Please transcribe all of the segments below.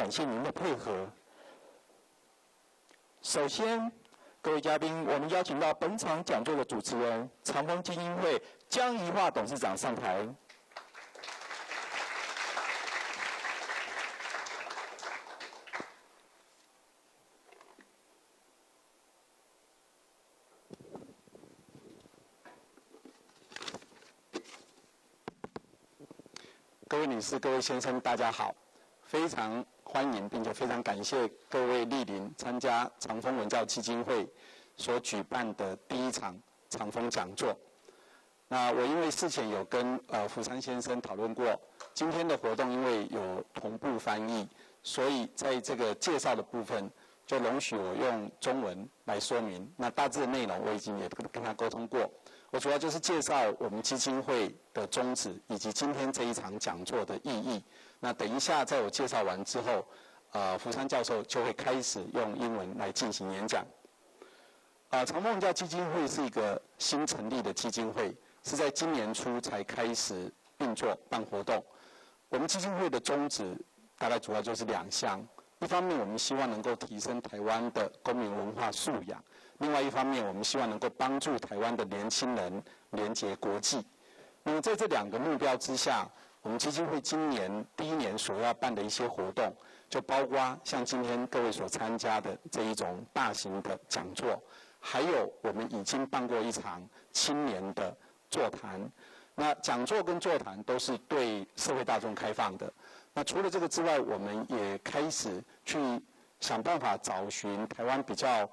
感谢您的配合。首先，各位嘉宾，我们邀请到本场讲座的主持人长风基金会江宜樺董事长上台。各位女士、各位先生，大家好！非常欢迎，并且非常感谢各位莅临参加长风文教基金会所举办的第一场长风讲座。那我因为事前有跟福山先生讨论过，今天的活动因为有同步翻译，所以在这个介绍的部分就容许我用中文来说明。那大致的内容我已经也跟他沟通过。我主要就是介绍我们基金会的宗旨，以及今天这一场讲座的意义。那等一下在我介绍完之后，福山教授就会开始用英文来进行演讲。长风文教基金会是一个新成立的基金会，是在今年初才开始运作办活动。我们基金会的宗旨大概主要就是2项，一方面我们希望能够提升台湾的公民文化素养。另外一方面，我们希望能够帮助台湾的年轻人连结国际。那么在这2个目标之下，我们基金会今年第1年所要办的一些活动，就包括像今天各位所参加的这一种大型的讲座，还有我们已经办过一场青年的座谈。那讲座跟座谈都是对社会大众开放的。那除了这个之外，我们也开始去想办法找寻台湾比较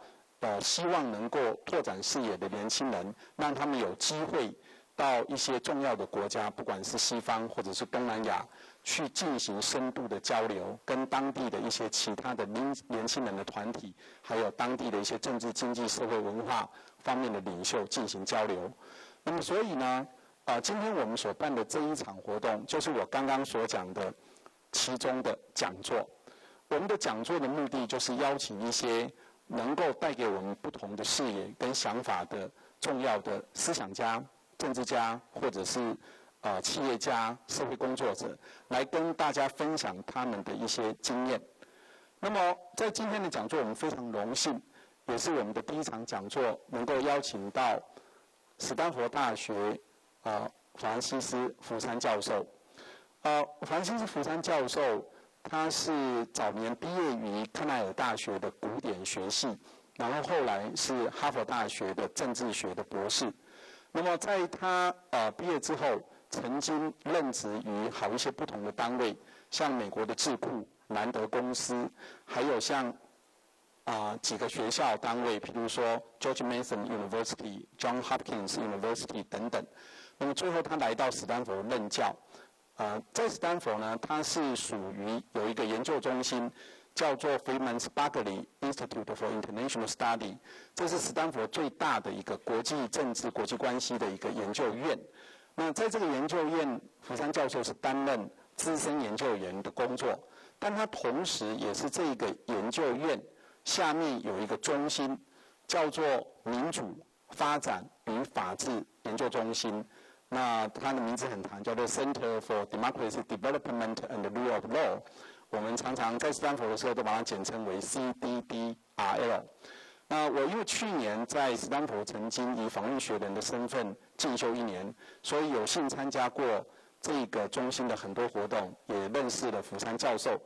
希望能够拓展视野的年轻人，让他们有机会到一些重要的国家，不管是西方或者是东南亚，去进行深度的交流，跟当地的一些其他的年轻人的团体，还有当地的一些政治、经济、社会、文化方面的领袖进行交流。那么所以呢，今天我们所办的这一场活动，就是我刚刚所讲的其中的讲座。我们的讲座的目的就是邀请一些能够带给我们不同的视野跟想法的重要的思想家、政治家，或者是企业家、社会工作者，来跟大家分享他们的一些经验。那么在今天的讲座，我们非常荣幸，也是我们的第一场讲座，能够邀请到史丹佛大学法兰西斯福山教授。法兰西斯福山教授他是早年毕业于康奈尔大学的古典学系，然后后来是哈佛大学的政治学的博士。那么在他毕业之后，曾经任职于好一些不同的单位，像美国的智库、兰德公司，还有像几个学校单位，譬如说 George Mason University、John Hopkins University 等等。那么最后他来到史丹佛任教。在史丹佛呢，它是属于有一个研究中心，叫做 Freeman-Spogli Institute for International Study， 这是史丹佛最大的一个国际政治、国际关系的一个研究院。那在这个研究院，福山教授是担任资深研究员的工作，但他同时也是这个研究院下面有一个中心，叫做民主、发展与法治研究中心。那它的名字很长，叫做 Center for Democracy Development and the Rule of Law。我们常常在斯坦福的时候都把它简称为 CDDRL。那我因为去年在斯坦福曾经以访问学人的身份进修1年，所以有幸参加过这个中心的很多活动，也认识了福山教授。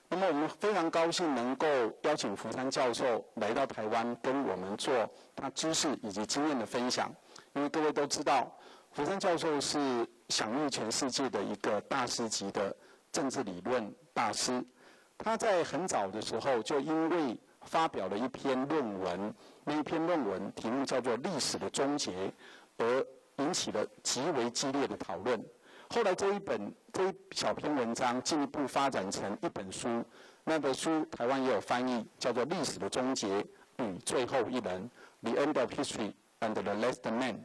那么我们非常高兴能够邀请福山教授来到台湾，跟我们做他知识以及经验的分享。因为各位都知道，福山教授是享誉全世界的一个大师级的政治理论大师。他在很早的时候就因为发表了一篇论文，那一篇论文题目叫做《历史的终结》，而引起了极为激烈的讨论。后来这一小篇文章进一步发展成一本书，那本书台湾也有翻译，叫做《历史的终结与最后一人》（The End of History and the Last Man）。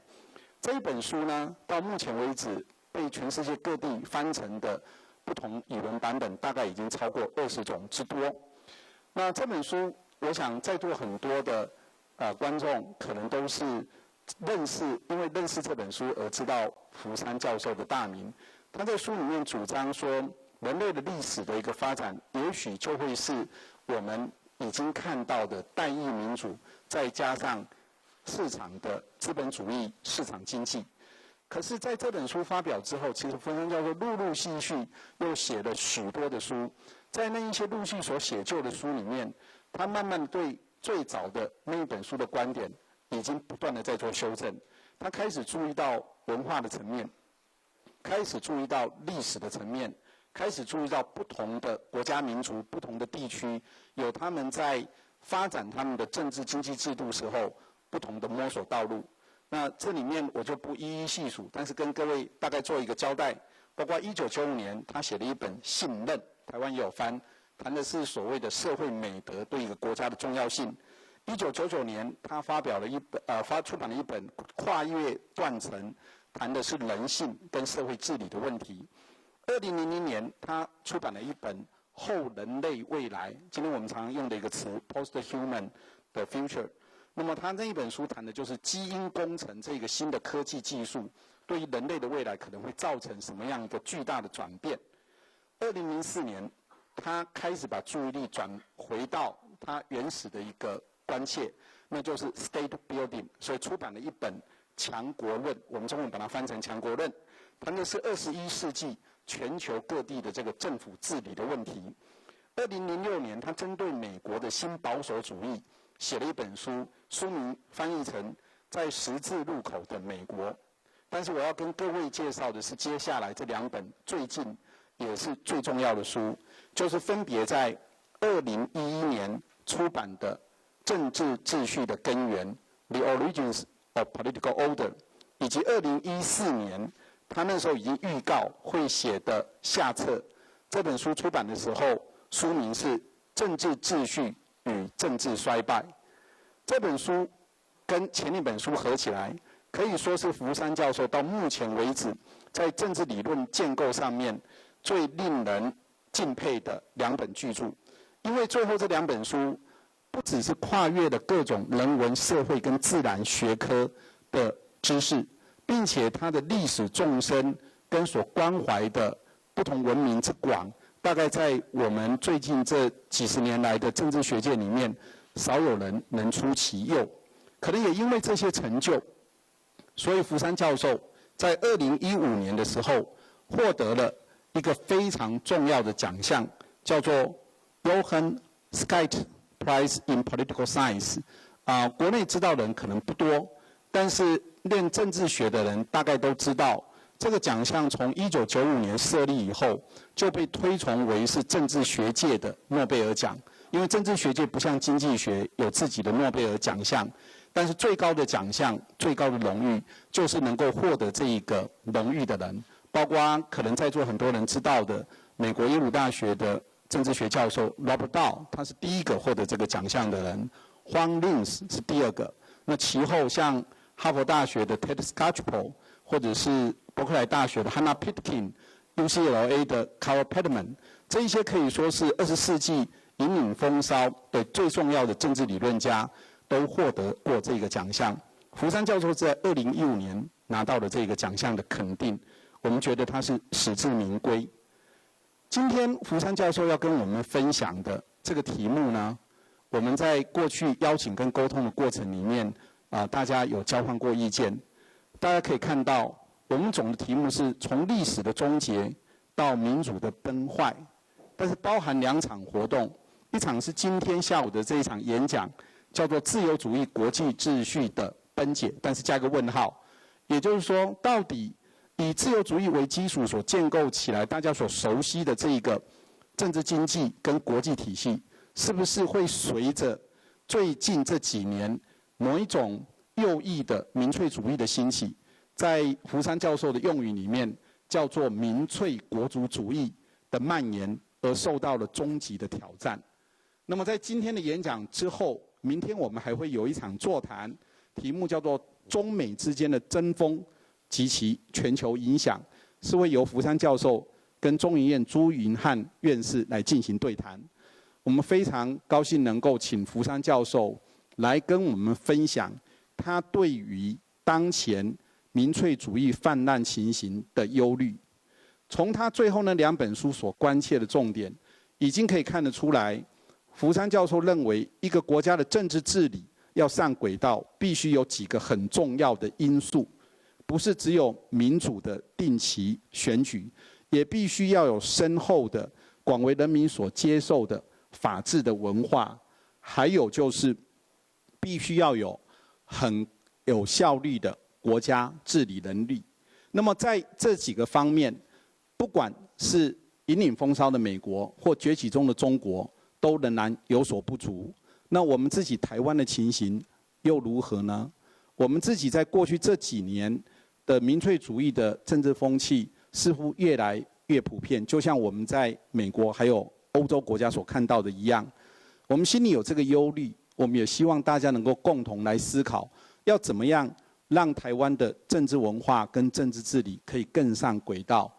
这一本书呢，到目前为止被全世界各地翻成的不同语文版本，大概已经超过20种之多。那这本书，我想在座很多的观众可能都是因为认识这本书而知道福山教授的大名。他在书里面主张说，人类的历史的一个发展，也许就会是我们已经看到的代议民主，再加上市场的资本主义市场经济。可是在这本书发表之后，其实福山教授陆陆续续又写了许多的书，在那一些陆续所写就的书里面，他慢慢对最早的那一本书的观点已经不断的在做修正。他开始注意到文化的层面，开始注意到历史的层面，开始注意到不同的国家民族、不同的地区有他们在发展他们的政治经济制度时候不同的摸索道路。那这里面我就不一一细数，但是跟各位大概做一个交代。包括1995年他写了一本《信任》，台湾也有翻，谈的是所谓的社会美德对一个国家的重要性。1999年他出版了一本《跨越断层》，谈的是人性跟社会治理的问题。2000年他出版了一本《后人类未来》，今天我们常用的一个词 post-human 的 future。那么他那一本书谈的就是基因工程这个新的科技技术对于人类的未来可能会造成什么样一个巨大的转变。2004年他开始把注意力转回到他原始的一个关切，那就是 state building， 所以出版了一本《强国论》，我们中文把它翻成《强国论》，谈的是21世纪全球各地的这个政府治理的问题。2006年他针对美国的新保守主义写了一本书，书名翻译成《在十字路口的美国》。但是我要跟各位介绍的是接下来这2本最近也是最重要的书，就是分别在2011年出版的《政治秩序的根源》The Origins of Political Order， 以及2014年他那时候已经预告会写的下册。这本书出版的时候，书名是《政治秩序与政治衰败》。这本书跟前一本书合起来，可以说是福山教授到目前为止在政治理论建构上面最令人敬佩的2本巨著。因为最后这2本书不只是跨越了各种人文、社会跟自然学科的知识，并且它的历史纵深跟所关怀的不同文明之广，大概在我们最近这几十年来的政治学界里面，少有人能出其右。可能也因为这些成就，所以福山教授在2015年的时候获得了一个非常重要的奖项，叫做 Johann Skytte Prize in Political Science。国内知道的人可能不多，但是练政治学的人大概都知道，这个奖项从1995年设立以后，就被推崇为是政治学界的诺贝尔奖。因为政治学界不像经济学有自己的诺贝尔奖项，但是最高的奖项、最高的荣誉，就是能够获得这一个荣誉的人，包括可能在座很多人知道的美国耶鲁大学的政治学教授 Robert Dahl， 他是第一个获得这个奖项的人，Juan Linz 是第2个。那其后像哈佛大学的 Ted Skocpol， 或者是伯克莱大学的 Hannah Pitkin、UCLA 的 Carl Pedman， 这一些可以说是20世纪引领风骚的最重要的政治理论家，都获得过这个奖项。福山教授在2015年拿到了这个奖项的肯定，我们觉得他是实至名归。今天福山教授要跟我们分享的这个题目呢，我们在过去邀请跟沟通的过程里面，大家有交换过意见。大家可以看到，我们总的题目是从历史的终结到民主的崩坏，但是包含2场活动。一场是今天下午的这一场演讲，叫做自由主义国际秩序的崩解，但是加个问号。也就是说，到底以自由主义为基础所建构起来，大家所熟悉的这一个政治经济跟国际体系，是不是会随着最近这几年某一种右翼的民粹主义的兴起，在福山教授的用语里面叫做民粹国族主义的蔓延，而受到了终极的挑战。那么在今天的演讲之后，明天我们还会有一场座谈，题目叫做中美之间的争锋及其全球影响，是会由福山教授跟中研院朱云汉院士来进行对谈。我们非常高兴能够请福山教授来跟我们分享他对于当前民粹主义泛滥情形的忧虑。从他最后那2本书所关切的重点，已经可以看得出来，福山教授认为，一个国家的政治治理要上轨道，必须有几个很重要的因素，不是只有民主的定期选举，也必须要有深厚的、广为人民所接受的法治的文化，还有就是必须要有很有效率的国家治理能力。那么在这几个方面，不管是引领风骚的美国或崛起中的中国，都仍然有所不足。那我们自己台湾的情形又如何呢？我们自己在过去这几年的民粹主义的政治风气似乎越来越普遍，就像我们在美国还有欧洲国家所看到的一样。我们心里有这个忧虑，我们也希望大家能够共同来思考，要怎么样让台湾的政治文化跟政治治理可以更上轨道。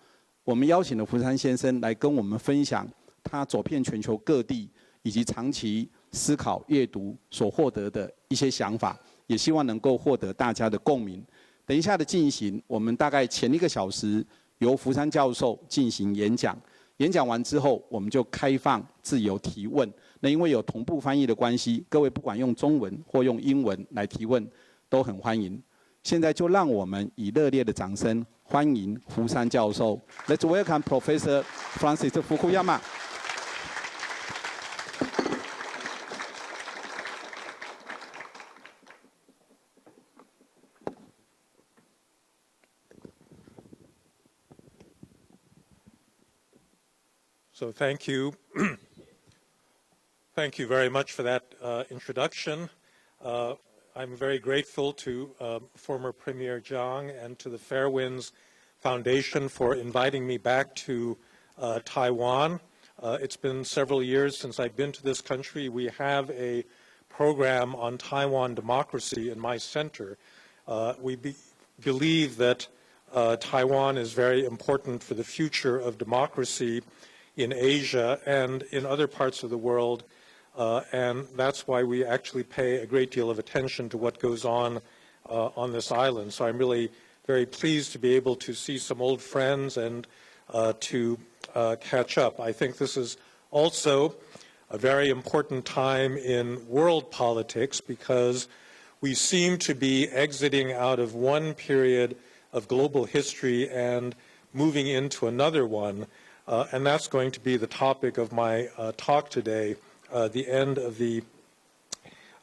我们邀请了福山先生来跟我们分享他走遍全球各地以及长期思考阅读所获得的一些想法，也希望能够获得大家的共鸣。等一下的进行，我们大概前1个小时由福山教授进行演讲，演讲完之后我们就开放自由提问。那因为有同步翻译的关系，各位不管用中文或用英文来提问都很欢迎。现在就让我们以热烈的掌声欢迎福山教授。Let's welcome Professor Francis Fukuyama. So thank you. Thank you very much for that introduction. I'm very grateful to former Premier Jiang and to the Fairwinds Foundation for inviting me back to Taiwan. It's been several years since I've been to this country. We have a program on Taiwan democracy in my center. We believe that Taiwan is very important for the future of democracy in Asia and in other parts of the world. And that's why we actually pay a great deal of attention to what goes on this island. So I'm really very pleased to be able to see some old friends and to catch up. I think this is also a very important time in world politics because we seem to be exiting out of one period of global history and moving into another one. And that's going to be the topic of my talk today. The end of the,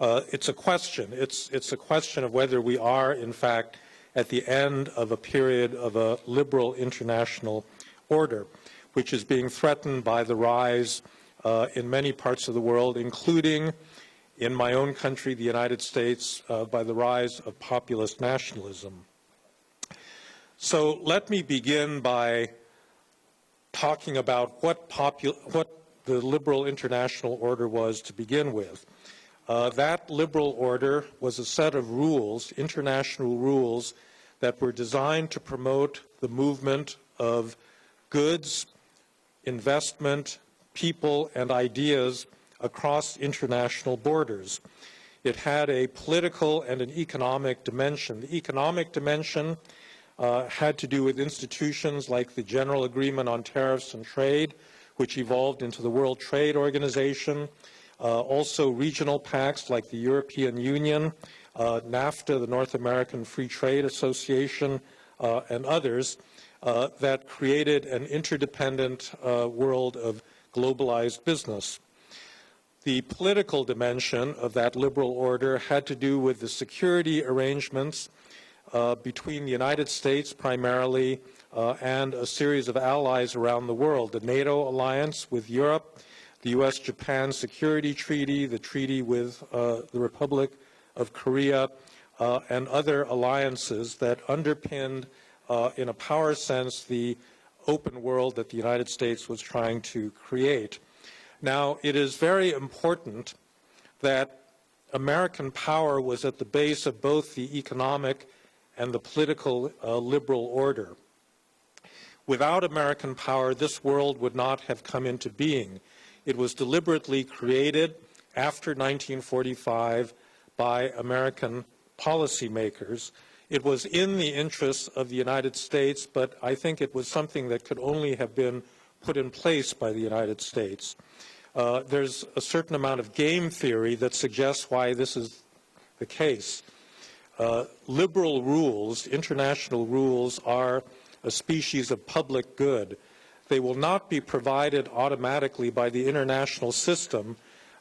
it's a question. It's a question of whether we are, in fact, at the end of a period of a liberal international order, which is being threatened by the rise in many parts of the world, including in my own country, the United States, by the rise of populist nationalism. So let me begin by talking about what the liberal international order was to begin with. That liberal order was a set of rules, international rules, that were designed to promote the movement of goods, investment, people, and ideas across international borders. It had a political and an economic dimension. The economic dimension had to do with institutions like the General Agreement on Tariffs and Trade, which evolved into the World Trade Organization, also regional pacts like the European Union, NAFTA, the North American Free Trade Association, and others that created an interdependent world of globalized business. The political dimension of that liberal order had to do with the security arrangements between the United States primarily and a series of allies around the world, the NATO alliance with Europe, the U.S.-Japan Security Treaty, the treaty with the Republic of Korea, and other alliances that underpinned, in a power sense, the open world that the United States was trying to create. Now, it is very important that American power was at the base of both the economic and the political liberal order. Without American power, this world would not have come into being. It was deliberately created after 1945 by American policymakers. It was in the interests of the United States, but I think it was something that could only have been put in place by the United States. There's a certain amount of game theory that suggests why this is the case. Liberal rules, international rules, are a species of public good. They will not be provided automatically by the international system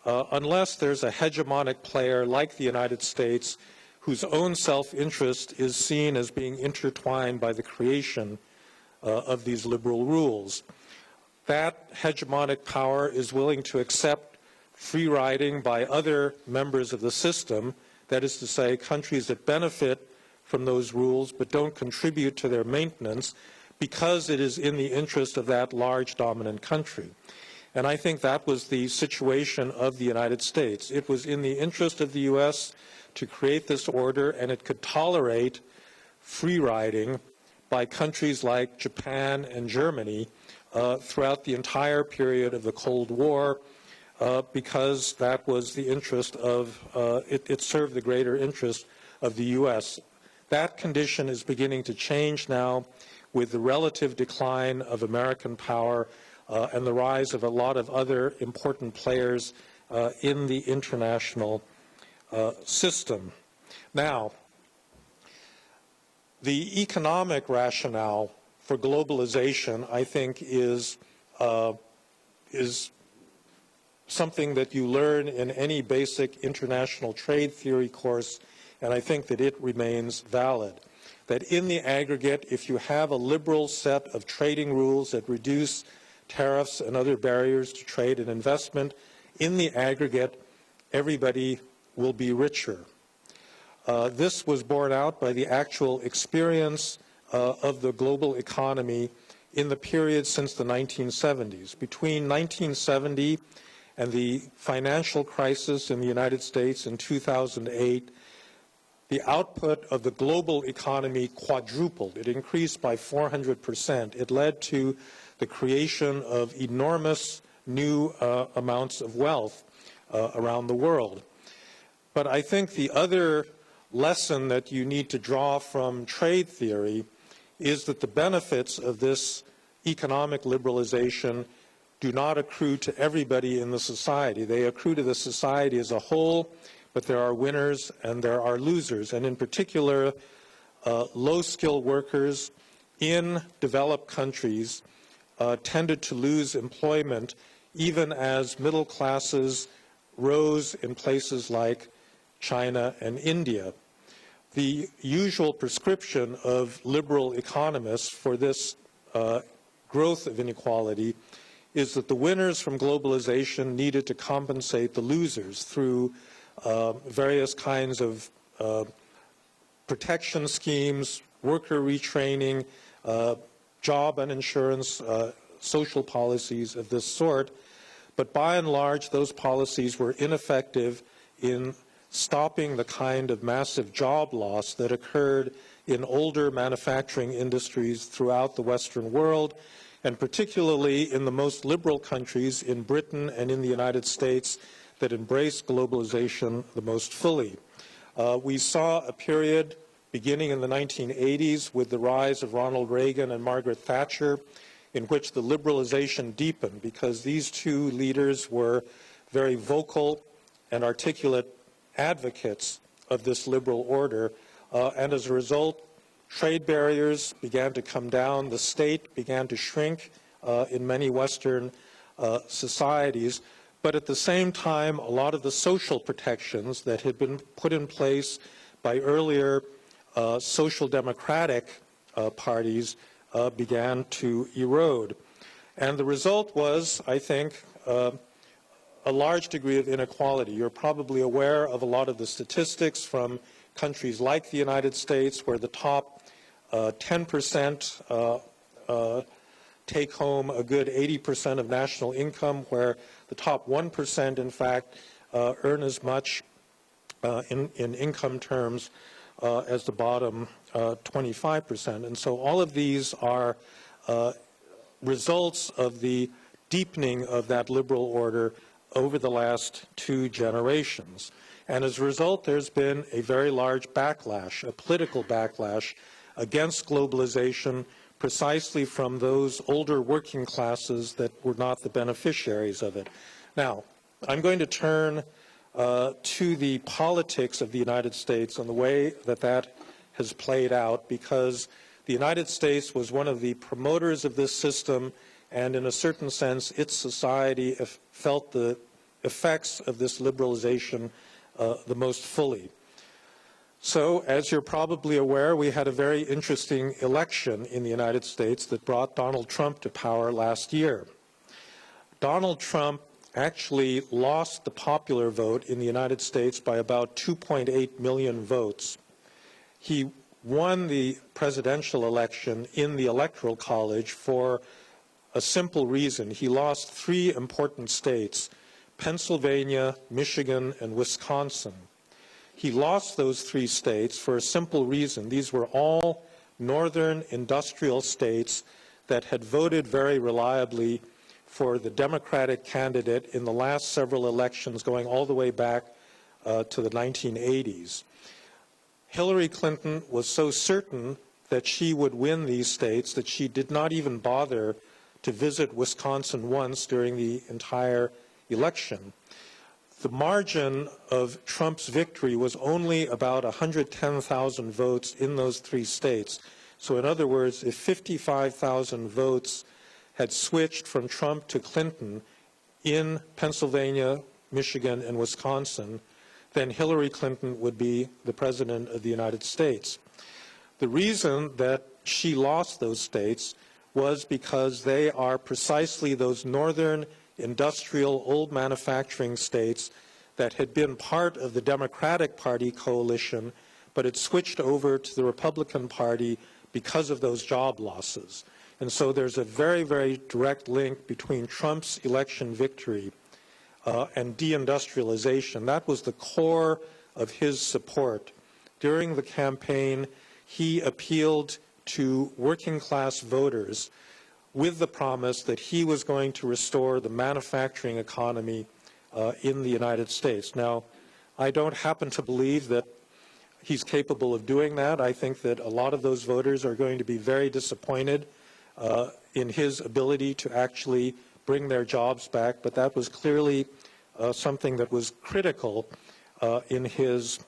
unless there's a hegemonic player like the United States whose own self-interest is seen as being intertwined by the creation of these liberal rules. That hegemonic power is willing to accept free riding by other members of the system, that is to say, countries that benefit from those rules but don't contribute to their maintenance because it is in the interest of that large dominant country. And I think that was the situation of the United States. It was in the interest of the U.S. to create this order, and it could tolerate free riding by countries like Japan and Germany throughout the entire period of the Cold War because that was the interest of, it served the greater interest of the U.S. That condition is beginning to change now with the relative decline of American power and the rise of a lot of other important players in the international system. Now, the economic rationale for globalization, I think, is something that you learn in any basic international trade theory course, and I think that it remains valid. That in the aggregate, if you have a liberal set of trading rules that reduce tariffs and other barriers to trade and investment, in the aggregate, everybody will be richer. This was borne out by the actual experience of the global economy in the period since the 1970s. Between 1970 and the financial crisis in the United States in 2008, the output of the global economy quadrupled. It increased by 400%. It led to the creation of enormous new amounts of wealth around the world. But I think the other lesson that you need to draw from trade theory is that the benefits of this economic liberalization do not accrue to everybody in the society. They accrue to the society as a whole, but there are winners and there are losers. And in particular, low-skilled workers in developed countries tended to lose employment even as middle classes rose in places like China and India. The usual prescription of liberal economists for this growth of inequality is that the winners from globalization needed to compensate the losers through various kinds of protection schemes, worker retraining, job and insurance, social policies of this sort. But by and large, those policies were ineffective in stopping the kind of massive job loss that occurred in older manufacturing industries throughout the Western world, and particularly in the most liberal countries in Britain and in the United States that embraced globalization the most fully. We saw a period beginning in the 1980s with the rise of Ronald Reagan and Margaret Thatcher in which the liberalization deepened because these two leaders were very vocal and articulate advocates of this liberal order, and as a result, trade barriers began to come down, the state began to shrink in many Western societies, but at the same time, a lot of the social protections that had been put in place by earlier social democratic parties began to erode. And the result was, I think, a large degree of inequality. You're probably aware of a lot of the statistics from countries like the United States where the top 10% take home a good 80% of national income, where the top 1%, in fact, earn as much in income terms as the bottom 25%. And so all of these are results of the deepening of that liberal order over the last 2 generations. And as a result, there's been a very large backlash, a political backlash against globalization, precisely from those older working classes that were not the beneficiaries of it. Now, I'm going to turn to the politics of the United States and the way that that has played out, because the United States was one of the promoters of this system, and in a certain sense, its society felt the effects of this liberalization the most fully. So, as you're probably aware, we had a very interesting election in the United States that brought Donald Trump to power last year. Donald Trump actually lost the popular vote in the United States by about 2.8 million votes. He won the presidential election in the Electoral College for a simple reason. He lost 3 important states, Pennsylvania, Michigan, and Wisconsin. He lost those 3 states for a simple reason. These were all northern industrial states that had voted very reliably for the Democratic candidate in the last several elections, going all the way back to the 1980s. Hillary Clinton was so certain that she would win these states that she did not even bother to visit Wisconsin once during the entire election. The margin of Trump's victory was only about 110,000 votes in those 3 states. So in other words, if 55,000 votes had switched from Trump to Clinton in Pennsylvania, Michigan, and Wisconsin, then Hillary Clinton would be the President of the United States. The reason that she lost those states was because they are precisely those northern industrial old manufacturing states that had been part of the Democratic Party coalition, but had switched over to the Republican Party because of those job losses. And so there's a very, very direct link between Trump's election victory and deindustrialization. That was the core of his support. During the campaign, he appealed to working class voters with the promise that he was going to restore the manufacturing economy in the United States. Now, I don't happen to believe that he's capable of doing that. I think that a lot of those voters are going to be very disappointed in his ability to actually bring their jobs back, but that was clearly something that was critical in his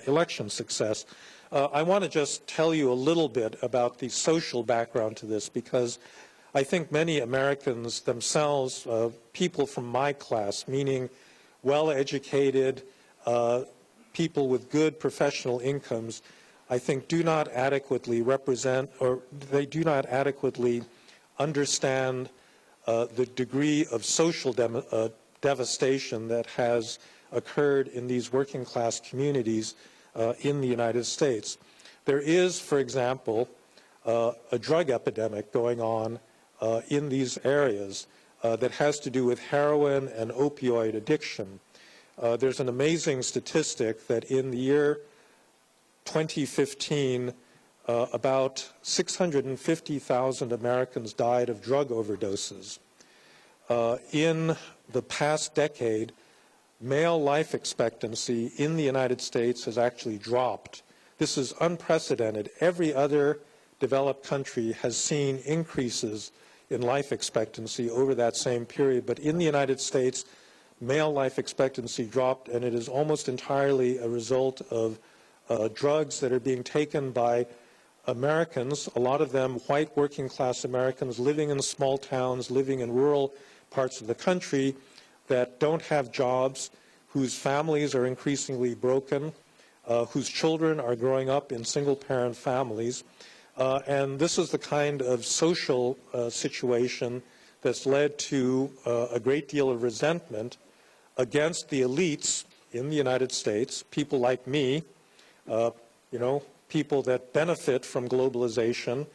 election success. I want to just tell you a little bit about the social background to this, because I think many Americans themselves, people from my class, meaning well-educated, people with good professional incomes, I think do not adequately represent, or they do not adequately understand the degree of social devastation that has occurred in these working class communities in the United States. There is, for example, a drug epidemic going on in these areas that has to do with heroin and opioid addiction. There's an amazing statistic that in the year 2015, about 650,000 Americans died of drug overdoses. In the past decade, male life expectancy in the United States has actually dropped. This is unprecedented. Every other developed country has seen increases in life expectancy over that same period, but in the United States, male life expectancy dropped, and it is almost entirely a result of drugs that are being taken by Americans, a lot of them white working class Americans living in small towns, living in rural parts of the country that don't have jobs, whose families are increasingly broken, whose children are growing up in single-parent families. And this is the kind of social situation that's led to a great deal of resentment against the elites in the United States, people like me, people that benefit from globalization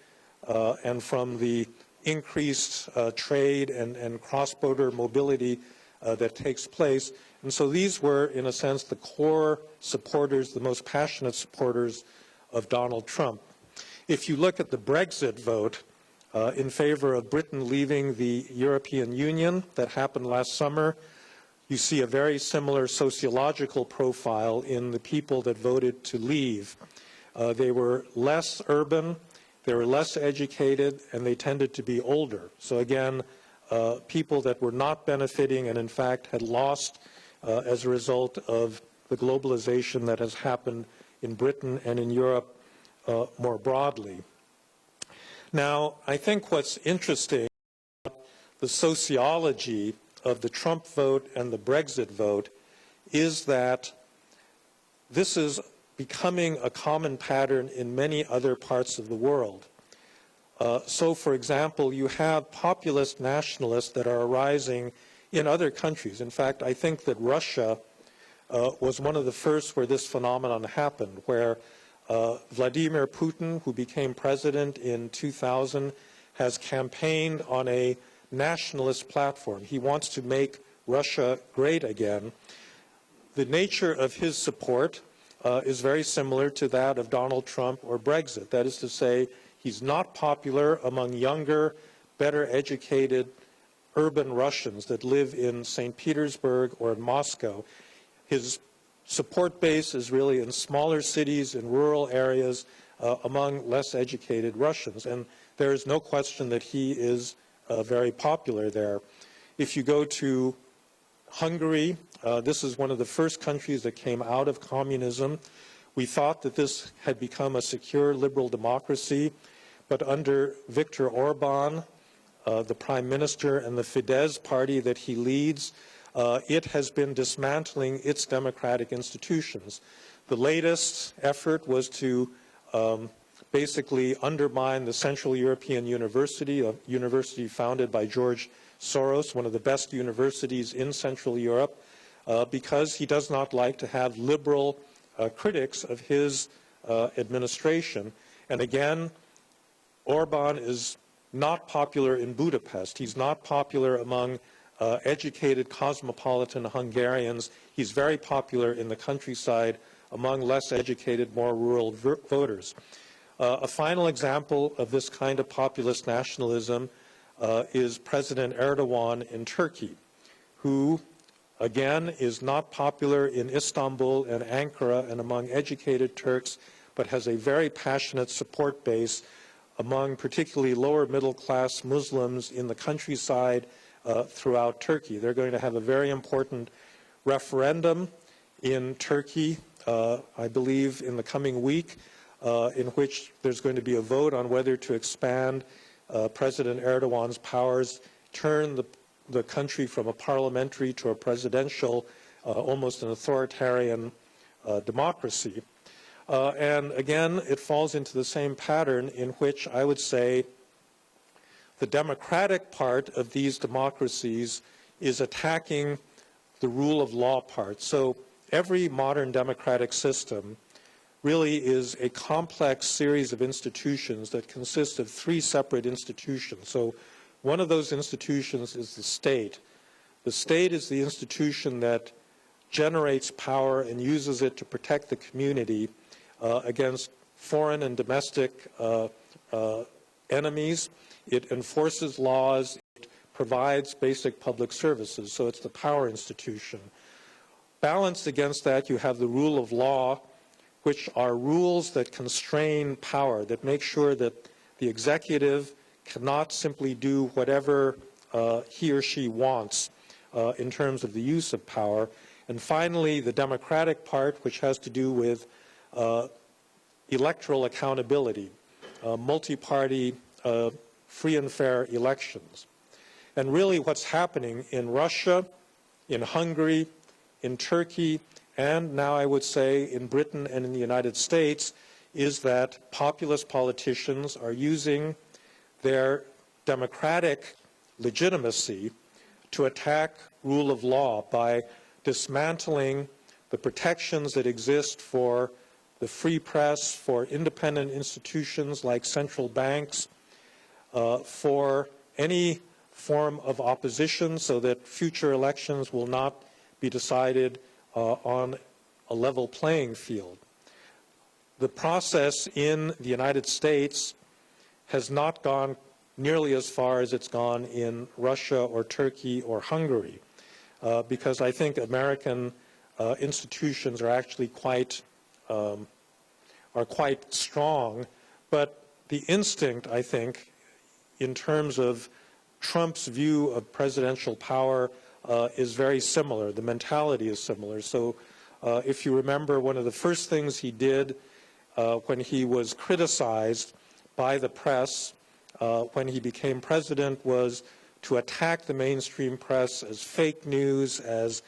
and from the increased trade and cross-border mobility that takes place. And so these were, in a sense, the core supporters, the most passionate supporters of Donald Trump. If you look at the Brexit vote, in favor of Britain leaving the European Union that happened last summer. You see a very similar sociological profile in the people that voted to leave. They were less urban, they were less educated, and they tended to be older. So again, people that were not benefiting and in fact had lost as a result of the globalization that has happened in Britain and in Europe more broadly. Now, I think what's interesting about the sociology of the Trump vote and the Brexit vote is that this is becoming a common pattern in many other parts of the world. So, for example, you have populist nationalists that are arising in other countries. In fact, I think that Russia was one of the first where this phenomenon happened, where Vladimir Putin, who became president in 2000, has campaigned on a nationalist platform. He wants to make Russia great again. The nature of his support is very similar to that of Donald Trump or Brexit. That is to say, he's not popular among younger, better educated urban Russians that live in St. Petersburg or in Moscow. His support base is really in smaller cities, in rural areas, among less educated Russians. And there is no question that he is very popular there. If you go to Hungary, this is one of the first countries that came out of communism. We thought that this had become a secure liberal democracy, but under Viktor Orban, the prime minister, and the Fidesz party that he leads, it has been dismantling its democratic institutions. The latest effort was to basically undermine the Central European University, a university founded by George Soros, one of the best universities in Central Europe, because he does not like to have liberal critics of his administration. And again, Orban is not popular in Budapest. He's not popular among educated cosmopolitan Hungarians. He's very popular in the countryside among less educated, more rural voters. A final example of this kind of populist nationalism is President Erdogan in Turkey, who, again, is not popular in Istanbul and Ankara and among educated Turks, but has a very passionate support base among particularly lower middle class Muslims in the countryside throughout Turkey. They're going to have a very important referendum in Turkey, I believe, in the coming week, in which there's going to be a vote on whether to expand President Erdogan's powers, turn the country from a parliamentary to a presidential, almost an authoritarian democracy. And again, it falls into the same pattern in which I would say the democratic part of these democracies is attacking the rule of law part. So every modern democratic system really is a complex series of institutions that consist of three separate institutions. So one of those institutions is the state. The state is the institution that generates power and uses it to protect the community against foreign and domestic enemies. It enforces laws. It provides basic public services. So it's the power institution. Balanced against that, you have the rule of law, which are rules that constrain power, that make sure that the executive cannot simply do whatever he or she wants in terms of the use of power. And finally, the democratic part, which has to do with electoral accountability, multi-party, free and fair elections. And really what's happening in Russia, in Hungary, in Turkey, and now I would say in Britain and in the United States, is that populist politicians are using their democratic legitimacy to attack rule of law by dismantling the protections that exist for the free press, for independent institutions like central banks, for any form of opposition so that future elections will not be decided on a level playing field. The process in the United States has not gone nearly as far as it's gone in Russia or Turkey or Hungary, because I think American institutions are actually quite strong, but the instinct, I think, in terms of Trump's view of presidential power is very similar. The mentality is similar. So if you remember, one of the first things he did when he was criticized by the press when he became president was to attack the mainstream press as fake news, as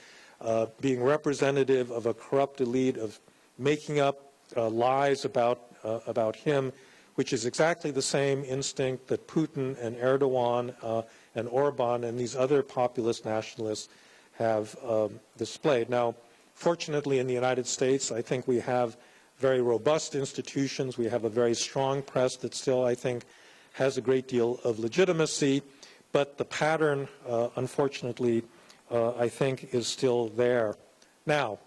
being representative of a corrupt elite, of making up lies about him, which is exactly the same instinct that Putin and Erdogan and Orban and these other populist nationalists have displayed. Now, fortunately in the United States, I think we have very robust institutions. We have a very strong press that still, I think, has a great deal of legitimacy, but the pattern, unfortunately, I think is still there. Now,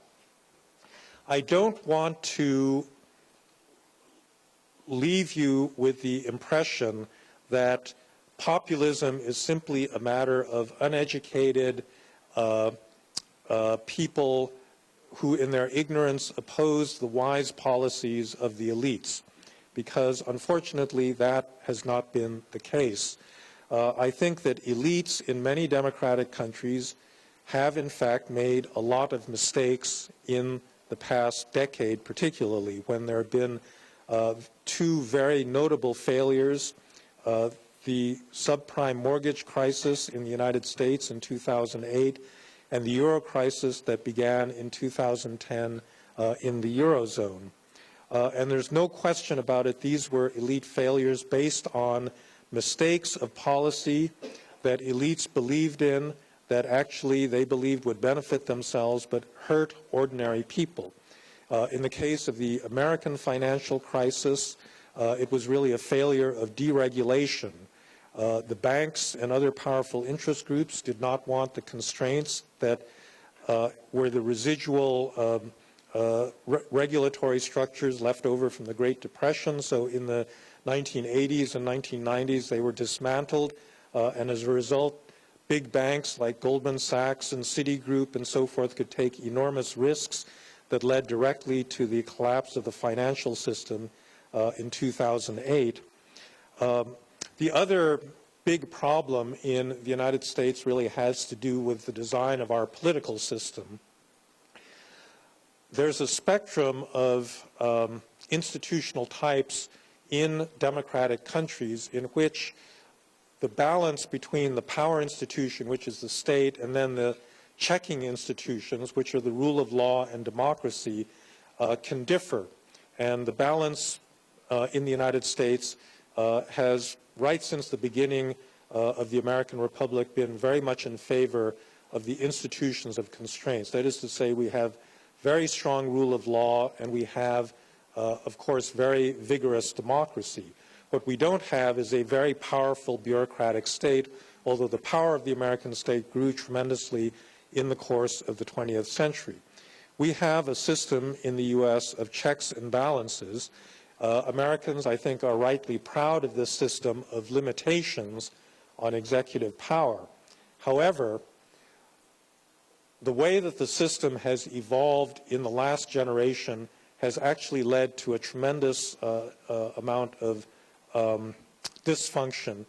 I don't want to leave you with the impression that populism is simply a matter of uneducated people who, in their ignorance, oppose the wise policies of the elites, because unfortunately that has not been the case. I think that elites in many democratic countries have in fact made a lot of mistakes in the past decade, particularly when there have been two very notable failures, the subprime mortgage crisis in the United States in 2008 and the euro crisis that began in 2010 in the Eurozone. And there's no question about it, these were elite failures based on mistakes of policy that elites believed in, that actually they believed would benefit themselves but hurt ordinary people. In the case of the American financial crisis, it was really a failure of deregulation. The banks and other powerful interest groups did not want the constraints that were the residual regulatory structures left over from the Great Depression. So in the 1980s and 1990s, they were dismantled, and as a result, big banks like Goldman Sachs and Citigroup and so forth could take enormous risks that led directly to the collapse of the financial system in 2008. The other big problem in the United States really has to do with the design of our political system. There's a spectrum of institutional types in democratic countries in which the balance between the power institution, which is the state, and then the checking institutions, which are the rule of law and democracy, can differ. And the balance in the United States has, right since the beginning of the American Republic, been very much in favor of the institutions of constraints. That is to say, we have very strong rule of law, and we have, of course, very vigorous democracy. What we don't have is a very powerful bureaucratic state, although the power of the American state grew tremendously in the course of the 20th century. We have a system in the U.S. of checks and balances. Americans, I think, are rightly proud of this system of limitations on executive power. However, the way that the system has evolved in the last generation has actually led to a tremendous amount of dysfunction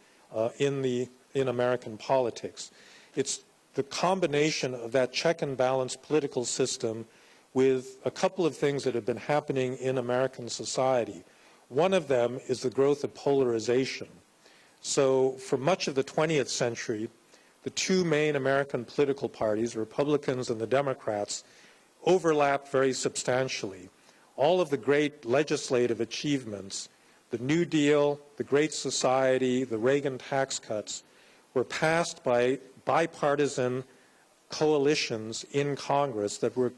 in American politics. It's the combination of that check and balance political system with a couple of things that have been happening in American society. One of them is the growth of polarization. So for much of the 20th century, the two main American political parties, the Republicans and the Democrats, overlapped very substantially. All of the great legislative achievements, the New Deal, the Great Society, the Reagan tax cuts, were passed by bipartisan coalitions in Congress that were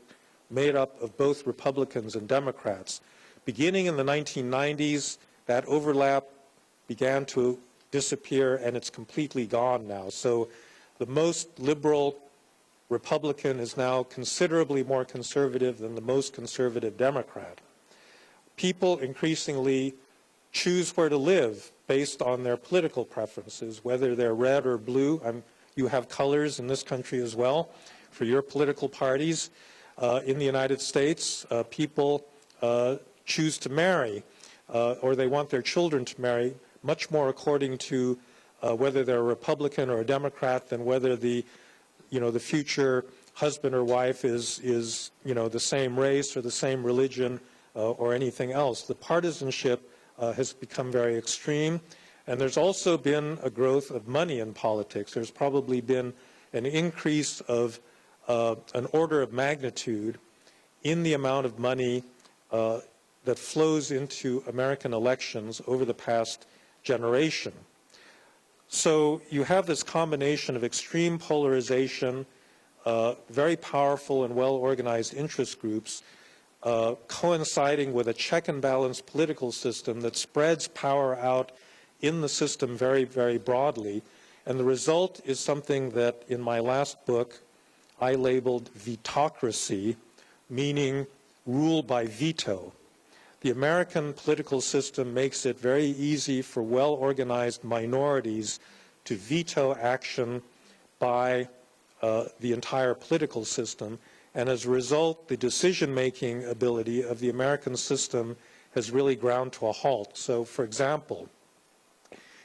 made up of both Republicans and Democrats. Beginning in the 1990s, that overlap began to disappear, and it's completely gone now. So the most liberal Republican is now considerably more conservative than the most conservative Democrat. People increasingly choose where to live based on their political preferences, whether they're red or blue. You have colors in this country as well for your political parties. In the United States, people choose to marry, or they want their children to marry, much more according to whether they're a Republican or a Democrat than whether the future husband or wife is the same race or the same religion or anything else. The partisanship has become very extreme, and there's also been a growth of money in politics. There's probably been an increase of an order of magnitude in the amount of money that flows into American elections over the past generation. So you have this combination of extreme polarization, very powerful and well-organized interest groups, coinciding with a check and balance political system that spreads power out in the system very, very broadly. And the result is something that in my last book I labeled vetocracy, meaning rule by veto. The American political system makes it very easy for well-organized minorities to veto action by the entire political system, and as a result, the decision-making ability of the American system has really ground to a halt. So, for example,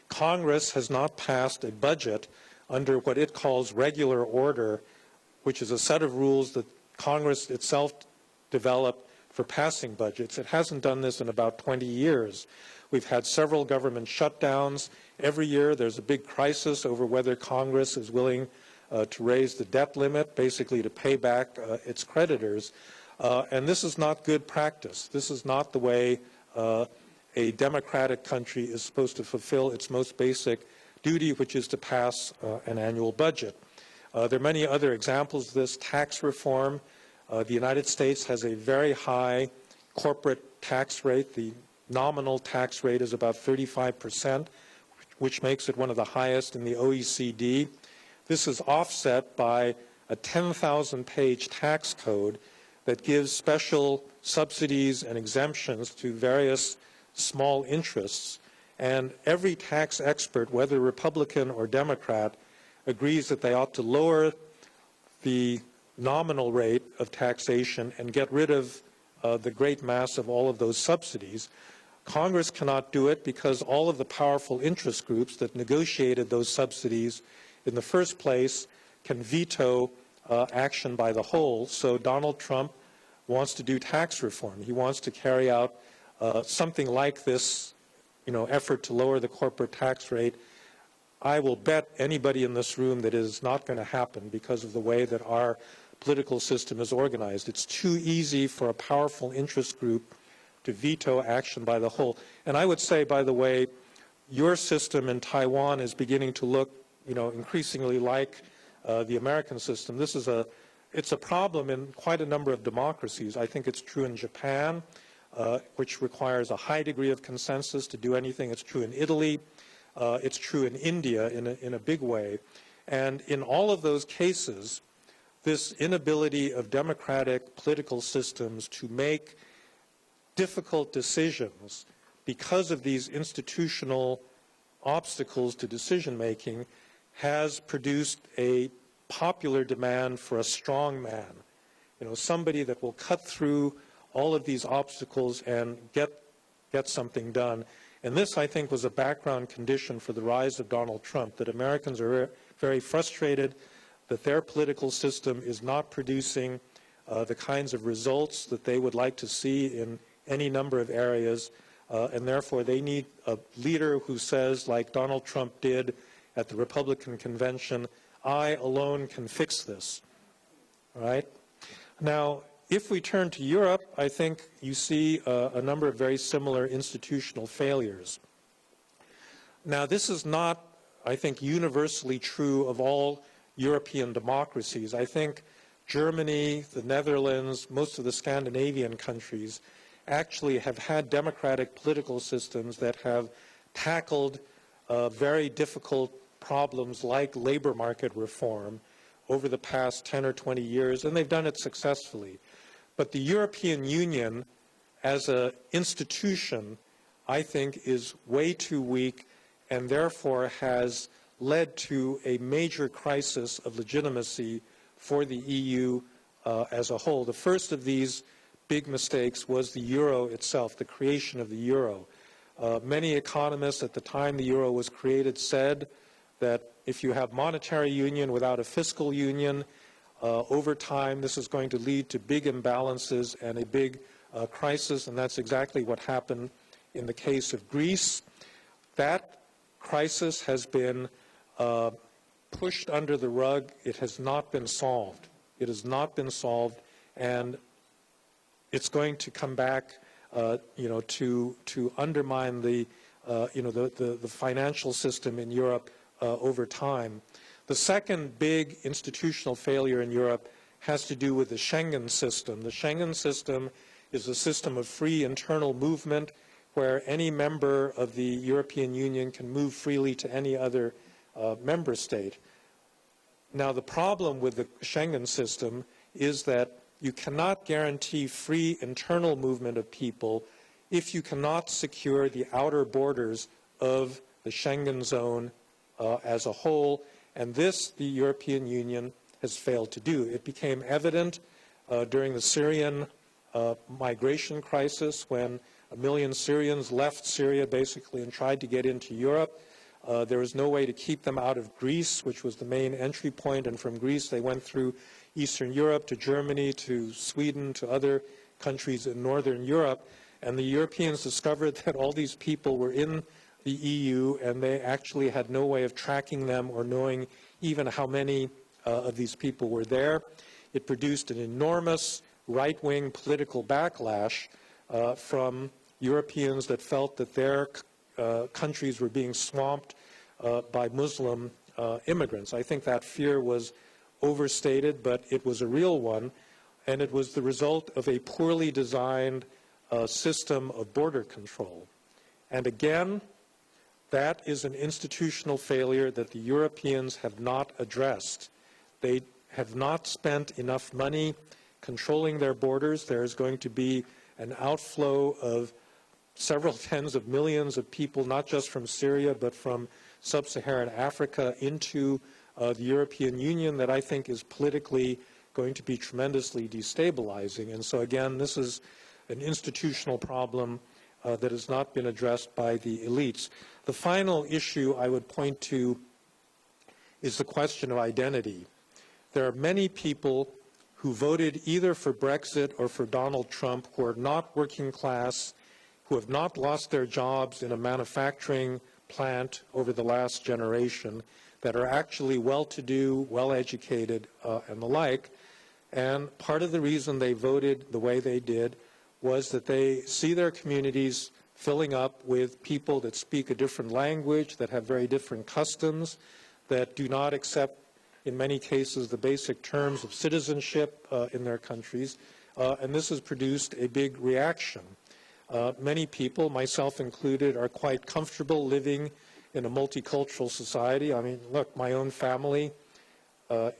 Congress has not passed a budget under what it calls regular order, which is a set of rules that Congress itself developed for passing budgets. It hasn't done this in about 20 years. We've had several government shutdowns. Every year there's a big crisis over whether Congress is willing to raise the debt limit, basically to pay back its creditors. And this is not good practice. This is not the way a democratic country is supposed to fulfill its most basic duty, which is to pass an annual budget. There are many other examples of this. Tax reform. The United States has a very high corporate tax rate. The nominal tax rate is about 35%, which makes it one of the highest in the OECD. This is offset by a 10,000-page tax code that gives special subsidies and exemptions to various small interests. And every tax expert, whether Republican or Democrat, agrees that they ought to lower the nominal rate of taxation and get rid of the great mass of all of those subsidies. Congress cannot do it because all of the powerful interest groups that negotiated those subsidies in the first place can veto action by the whole. So Donald Trump wants to do tax reform. He wants to carry out something like this, effort to lower the corporate tax rate. I will bet anybody in this room that it is not going to happen because of the way that our political system is organized. It's too easy for a powerful interest group to veto action by the whole. And I would say, by the way, your system in Taiwan is beginning to look, increasingly like the American system. It's a problem in quite a number of democracies. I think it's true in Japan, which requires a high degree of consensus to do anything. It's true in Italy. It's true in India in a big way. And in all of those cases, this inability of democratic political systems to make difficult decisions because of these institutional obstacles to decision-making has produced a popular demand for a strong man, somebody that will cut through all of these obstacles and get something done. And this, I think, was a background condition for the rise of Donald Trump, that Americans are very frustrated that their political system is not producing the kinds of results that they would like to see in any number of areas, and therefore they need a leader who says, like Donald Trump did at the Republican convention, I alone can fix this. Right? Now, if we turn to Europe, I think you see a number of very similar institutional failures. Now, this is not, I think, universally true of all European democracies. I think Germany, the Netherlands, most of the Scandinavian countries actually have had democratic political systems that have tackled very difficult problems like labor market reform over the past 10 or 20 years, and they've done it successfully. But the European Union as an institution, I think, is way too weak and therefore has led to a major crisis of legitimacy for the EU as a whole. The first of these big mistakes was the euro itself, the creation of the euro. Many economists at the time the euro was created said that if you have monetary union without a fiscal union, over time this is going to lead to big imbalances and a big crisis, and that's exactly what happened in the case of Greece. That crisis has been pushed under the rug. It has not been solved. It has not been solved, and it's going to come back, to undermine the financial system in Europe over time. The second big institutional failure in Europe has to do with the Schengen system. The Schengen system is a system of free internal movement where any member of the European Union can move freely to any other member state. Now, the problem with the Schengen system is that you cannot guarantee free internal movement of people if you cannot secure the outer borders of the Schengen zone as a whole, and this the European Union has failed to do. It became evident during the Syrian migration crisis when 1 million Syrians left Syria basically and tried to get into Europe. There was no way to keep them out of Greece, which was the main entry point, and from Greece they went through Eastern Europe to Germany to Sweden to other countries in Northern Europe, and the Europeans discovered that all these people were in the EU and they actually had no way of tracking them or knowing even how many of these people were there. It produced an enormous right-wing political backlash from Europeans that felt that their countries were being swamped by Muslim immigrants. I think that fear was overstated, but it was a real one, and it was the result of a poorly designed system of border control. And again, that is an institutional failure that the Europeans have not addressed. They have not spent enough money controlling their borders. There is going to be an outflow of several tens of millions of people, not just from Syria, but from sub-Saharan Africa into the European Union that I think is politically going to be tremendously destabilizing. And so again, this is an institutional problem that has not been addressed by the elites. The final issue I would point to is the question of identity. There are many people who voted either for Brexit or for Donald Trump who are not working class, who have not lost their jobs in a manufacturing plant over the last generation, that are actually well-to-do, well-educated, and the like. And part of the reason they voted the way they did was that they see their communities filling up with people that speak a different language, that have very different customs, that do not accept, in many cases, the basic terms of citizenship in their countries. And this has produced a big reaction. Many people, myself included, are quite comfortable living in a multicultural society. I mean, look, my own family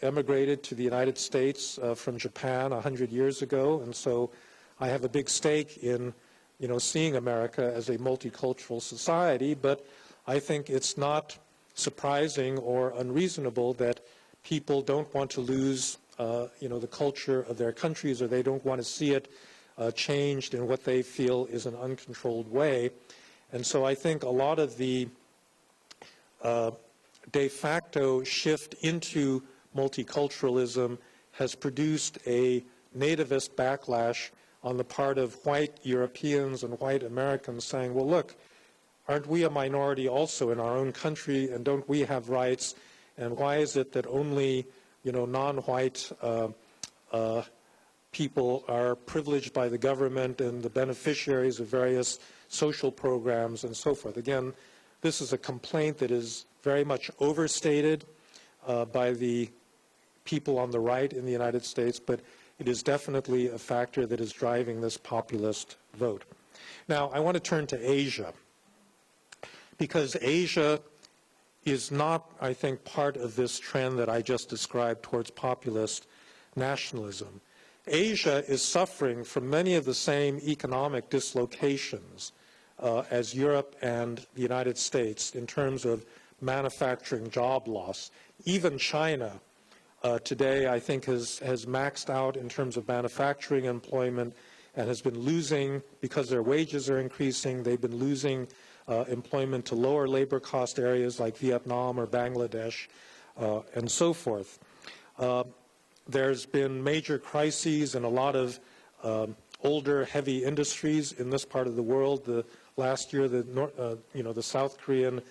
emigrated to the United States from Japan 100 years ago, and so I have a big stake in, seeing America as a multicultural society, but I think it's not surprising or unreasonable that people don't want to lose, the culture of their countries, or they don't want to see it changed in what they feel is an uncontrolled way. And so I think a lot of the de facto shift into multiculturalism has produced a nativist backlash on the part of white Europeans and white Americans saying, well, look, aren't we a minority also in our own country, and don't we have rights? And why is it that only, non-white people are privileged by the government and the beneficiaries of various social programs and so forth? Again, this is a complaint that is very much overstated by the people on the right in the United States, but it is definitely a factor that is driving this populist vote. Now, I want to turn to Asia, because Asia is not, I think, part of this trend that I just described towards populist nationalism. Asia is suffering from many of the same economic dislocations as Europe and the United States in terms of manufacturing job loss. Even China today, I think, has maxed out in terms of manufacturing employment and has been losing, because their wages are increasing, they've been losing employment to lower labor cost areas like Vietnam or Bangladesh and so forth. There's been major crises in a lot of older, heavy industries in this part of the world. Last year, the South Korean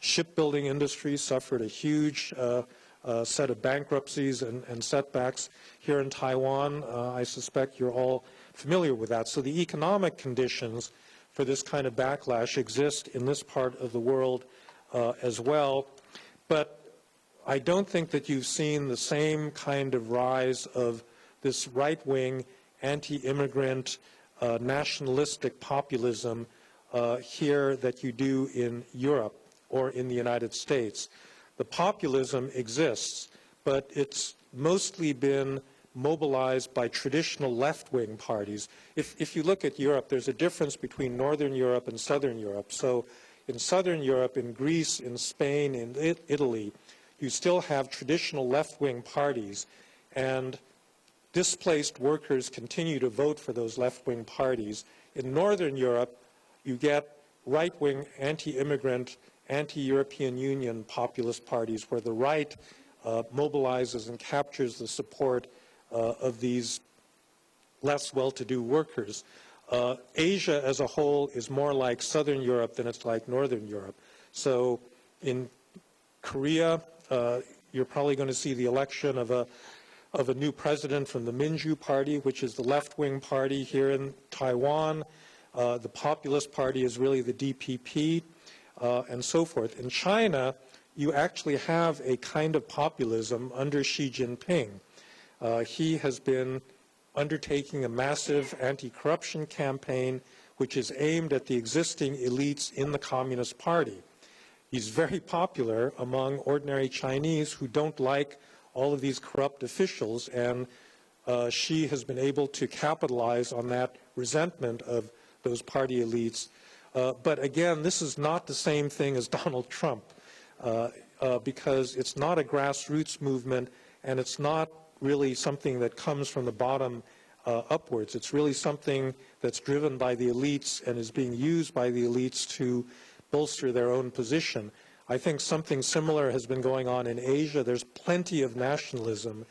shipbuilding industry suffered a huge set of bankruptcies and setbacks. Here in Taiwan, I suspect you're all familiar with that. So the economic conditions for this kind of backlash exist in this part of the world as well. But I don't think that you've seen the same kind of rise of this right-wing, anti-immigrant, nationalistic populism here that you do in Europe or in the United States. The populism exists, but it's mostly been mobilized by traditional left-wing parties. If you look at Europe, there's a difference between Northern Europe and Southern Europe. So in Southern Europe, in Greece, in Spain, in Italy, you still have traditional left-wing parties, and displaced workers continue to vote for those left-wing parties. In Northern Europe, you get right-wing, anti-immigrant, anti-European Union populist parties where the right mobilizes and captures the support of these less well-to-do workers. Asia as a whole is more like Southern Europe than it's like Northern Europe. So in Korea, you're probably going to see the election of a new president from the Minju Party, which is the left-wing party. Here in Taiwan, the Populist Party is really the DPP, and so forth. In China, you actually have a kind of populism under Xi Jinping. He has been undertaking a massive anti-corruption campaign which is aimed at the existing elites in the Communist Party. He's very popular among ordinary Chinese who don't like all of these corrupt officials, and Xi has been able to capitalize on that resentment of those party elites. But again, this is not the same thing as Donald Trump, because it's not a grassroots movement, and it's not really something that comes from the bottom upwards. It's really something that's driven by the elites and is being used by the elites to bolster their own position. I think something similar has been going on in Asia. There's plenty of nationalism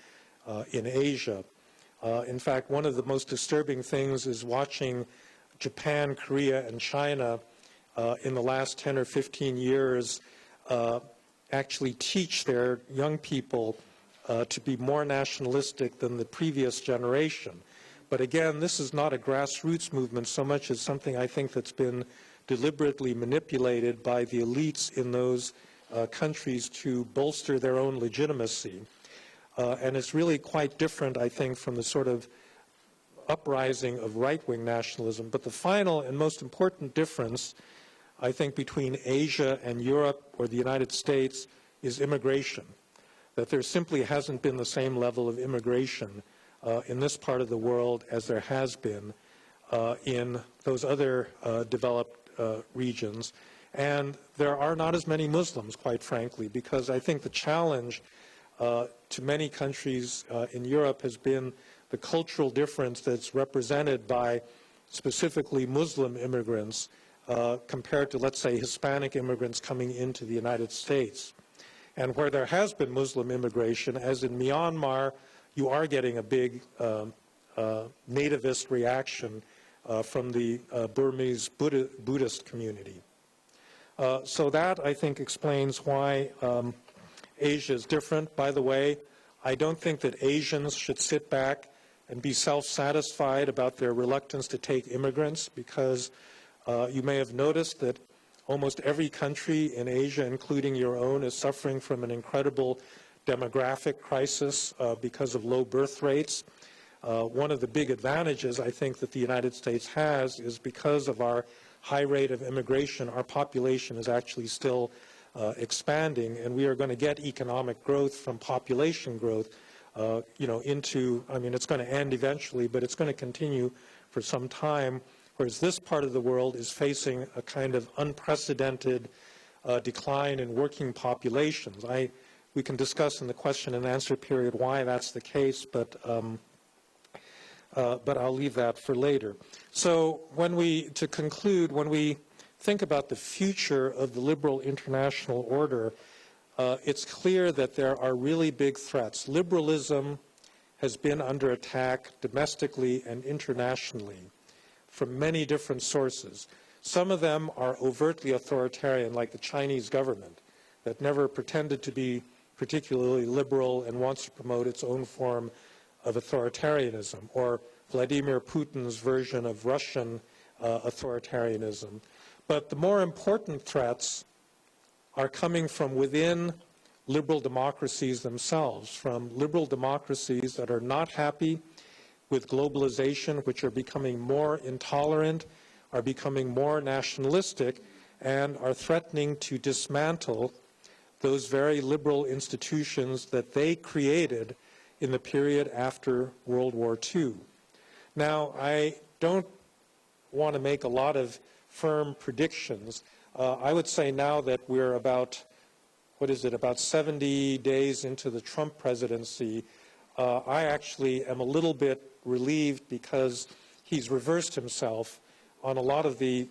in Asia. In fact, one of the most disturbing things is watching Japan, Korea, and China in the last 10 or 15 years actually teach their young people to be more nationalistic than the previous generation. But again, this is not a grassroots movement so much as something I think that's been deliberately manipulated by the elites in those countries to bolster their own legitimacy. And it's really quite different, I think, from the sort of uprising of right-wing nationalism. But the final and most important difference, I think, between Asia and Europe or the United States is immigration. That there simply hasn't been the same level of immigration in this part of the world as there has been in those other developed regions. And there are not as many Muslims, quite frankly, because I think the challenge to many countries in Europe has been the cultural difference that's represented by specifically Muslim immigrants compared to, let's say, Hispanic immigrants coming into the United States. And where there has been Muslim immigration, as in Myanmar, you are getting a big nativist reaction from the Burmese Buddhist community. So that, I think, explains why Asia is different. By the way, I don't think that Asians should sit back and be self-satisfied about their reluctance to take immigrants, because you may have noticed that almost every country in Asia, including your own, is suffering from an incredible demographic crisis because of low birth rates. One of the big advantages, I think, that the United States has is because of our high rate of immigration, our population is actually still expanding, and we are going to get economic growth from population growth, into, I mean, it's going to end eventually, but it's going to continue for some time whereas this part of the world is facing a kind of unprecedented decline in working populations. We can discuss in the question and answer period why that's the case, but I'll leave that for later. So to conclude, when we think about the future of the liberal international order, it's clear that there are really big threats. Liberalism has been under attack domestically and internationally from many different sources. Some of them are overtly authoritarian, like the Chinese government, that never pretended to be particularly liberal and wants to promote its own form of authoritarianism, or Vladimir Putin's version of Russian authoritarianism. But the more important threats are coming from within liberal democracies themselves, from liberal democracies that are not happy with globalization, which are becoming more intolerant, are becoming more nationalistic, and are threatening to dismantle those very liberal institutions that they created in the period after World War II. Now, I don't want to make a lot of firm predictions. I would say now that we're about 70 days into the Trump presidency, I actually am a little bit relieved because he's reversed himself on a lot of the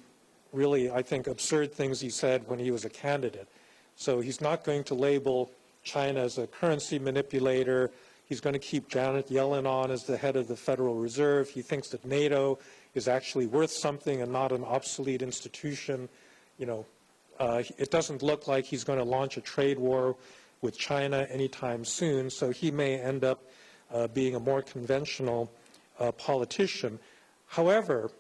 really, I think, absurd things he said when he was a candidate. So he's not going to label China as a currency manipulator. He's going to keep Janet Yellen on as the head of the Federal Reserve. He thinks that NATO is actually worth something and not an obsolete institution. You know, it doesn't look like he's going to launch a trade war with China anytime soon, so he may end up being a more conventional politician. However,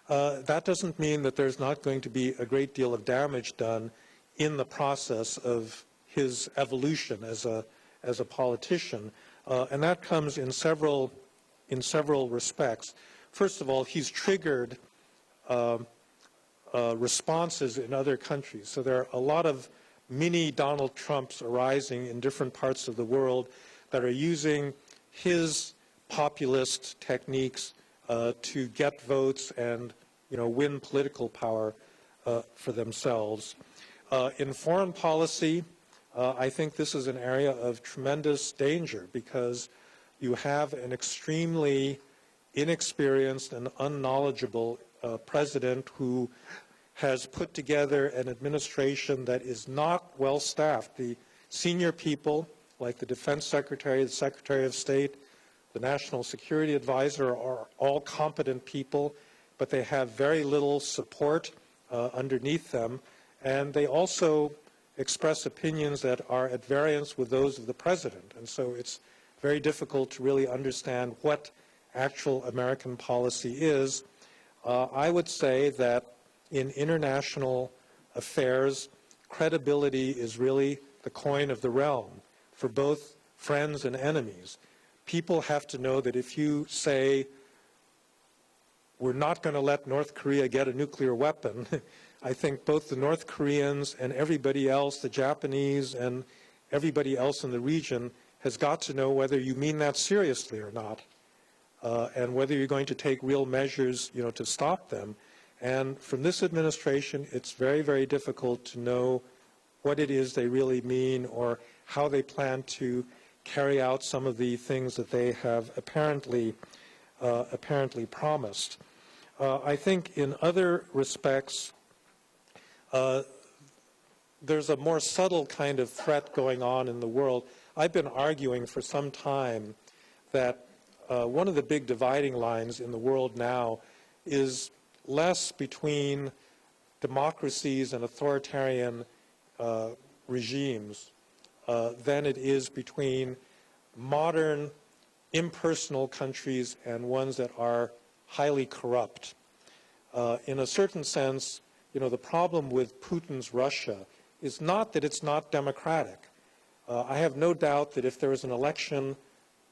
that doesn't mean that there's not going to be a great deal of damage done in the process of his evolution as a politician, and that comes in several respects. First of all, he's triggered responses in other countries. So there are a lot of mini Donald Trumps arising in different parts of the world that are using his populist techniques to get votes and, win political power for themselves. In foreign policy, I think this is an area of tremendous danger because you have an extremely inexperienced and unknowledgeable president who has put together an administration that is not well staffed. The senior people, like the Defense Secretary, the Secretary of State, the National Security Advisor, are all competent people, but they have very little support underneath them, and they also express opinions that are at variance with those of the president. And so it's very difficult to really understand what actual American policy is. I would say that in international affairs, credibility is really the coin of the realm for both friends and enemies. People have to know that if you say, we're not going to let North Korea get a nuclear weapon, I think both the North Koreans and everybody else, the Japanese and everybody else in the region, has got to know whether you mean that seriously or not, and whether you're going to take real measures, to stop them. And from this administration, it's very, very difficult to know what it is they really mean or how they plan to carry out some of the things that they have apparently promised. I think in other respects, there's a more subtle kind of threat going on in the world. I've been arguing for some time that one of the big dividing lines in the world now is less between democracies and authoritarian regimes than it is between modern impersonal countries and ones that are highly corrupt. In a certain sense, the problem with Putin's Russia is not that it's not democratic. I have no doubt that if there was an election,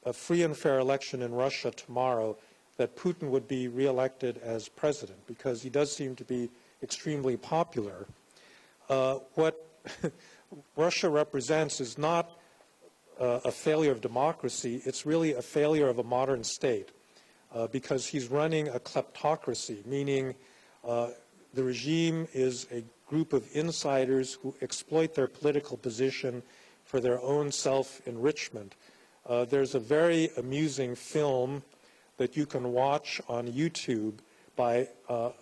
a free and fair election in Russia tomorrow, that Putin would be reelected as president because he does seem to be extremely popular. What Russia represents is not a failure of democracy, it's really a failure of a modern state. because he's running a kleptocracy, meaning the regime is a group of insiders who exploit their political position for their own self-enrichment. There's a very amusing film that you can watch on YouTube by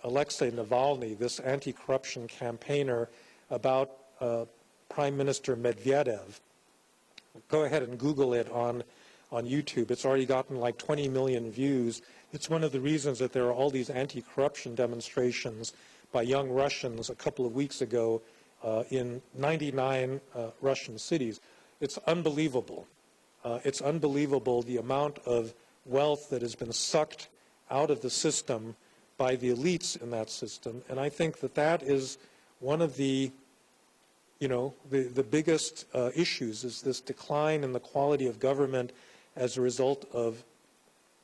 Alexei Navalny, this anti-corruption campaigner, about Prime Minister Medvedev. Go ahead and Google it on YouTube. It's already gotten like 20 million views. It's one of the reasons that there are all these anti-corruption demonstrations by young Russians a couple of weeks ago in 99 Russian cities. It's unbelievable. It's unbelievable the amount of wealth that has been sucked out of the system by the elites in that system. And I think that that is one of the, the biggest issues, is this decline in the quality of government as a result of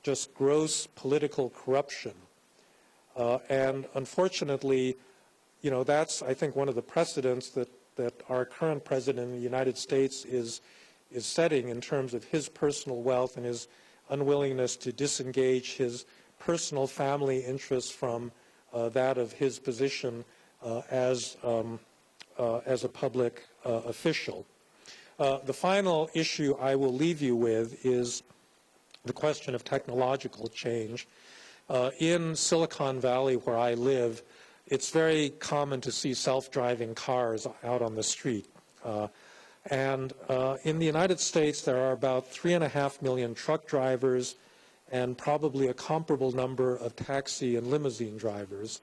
just gross political corruption. And unfortunately, that's, I think, one of the precedents that our current president in the United States is setting in terms of his personal wealth and his unwillingness to disengage his personal family interests from that of his position as a public official. The final issue I will leave you with is the question of technological change. In Silicon Valley, where I live, it's very common to see self-driving cars out on the street. And in the United States, there are about 3.5 million truck drivers and probably a comparable number of taxi and limousine drivers.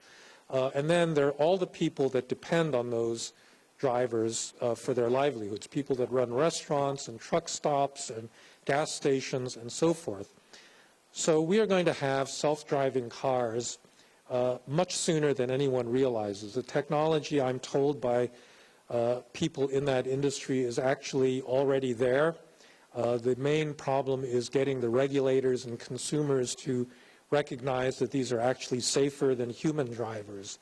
And then there are all the people that depend on those drivers for their livelihoods, people that run restaurants and truck stops and gas stations and so forth. So we are going to have self-driving cars much sooner than anyone realizes. The technology, I'm told by people in that industry, is actually already there. The main problem is getting the regulators and consumers to recognize that these are actually safer than human drivers.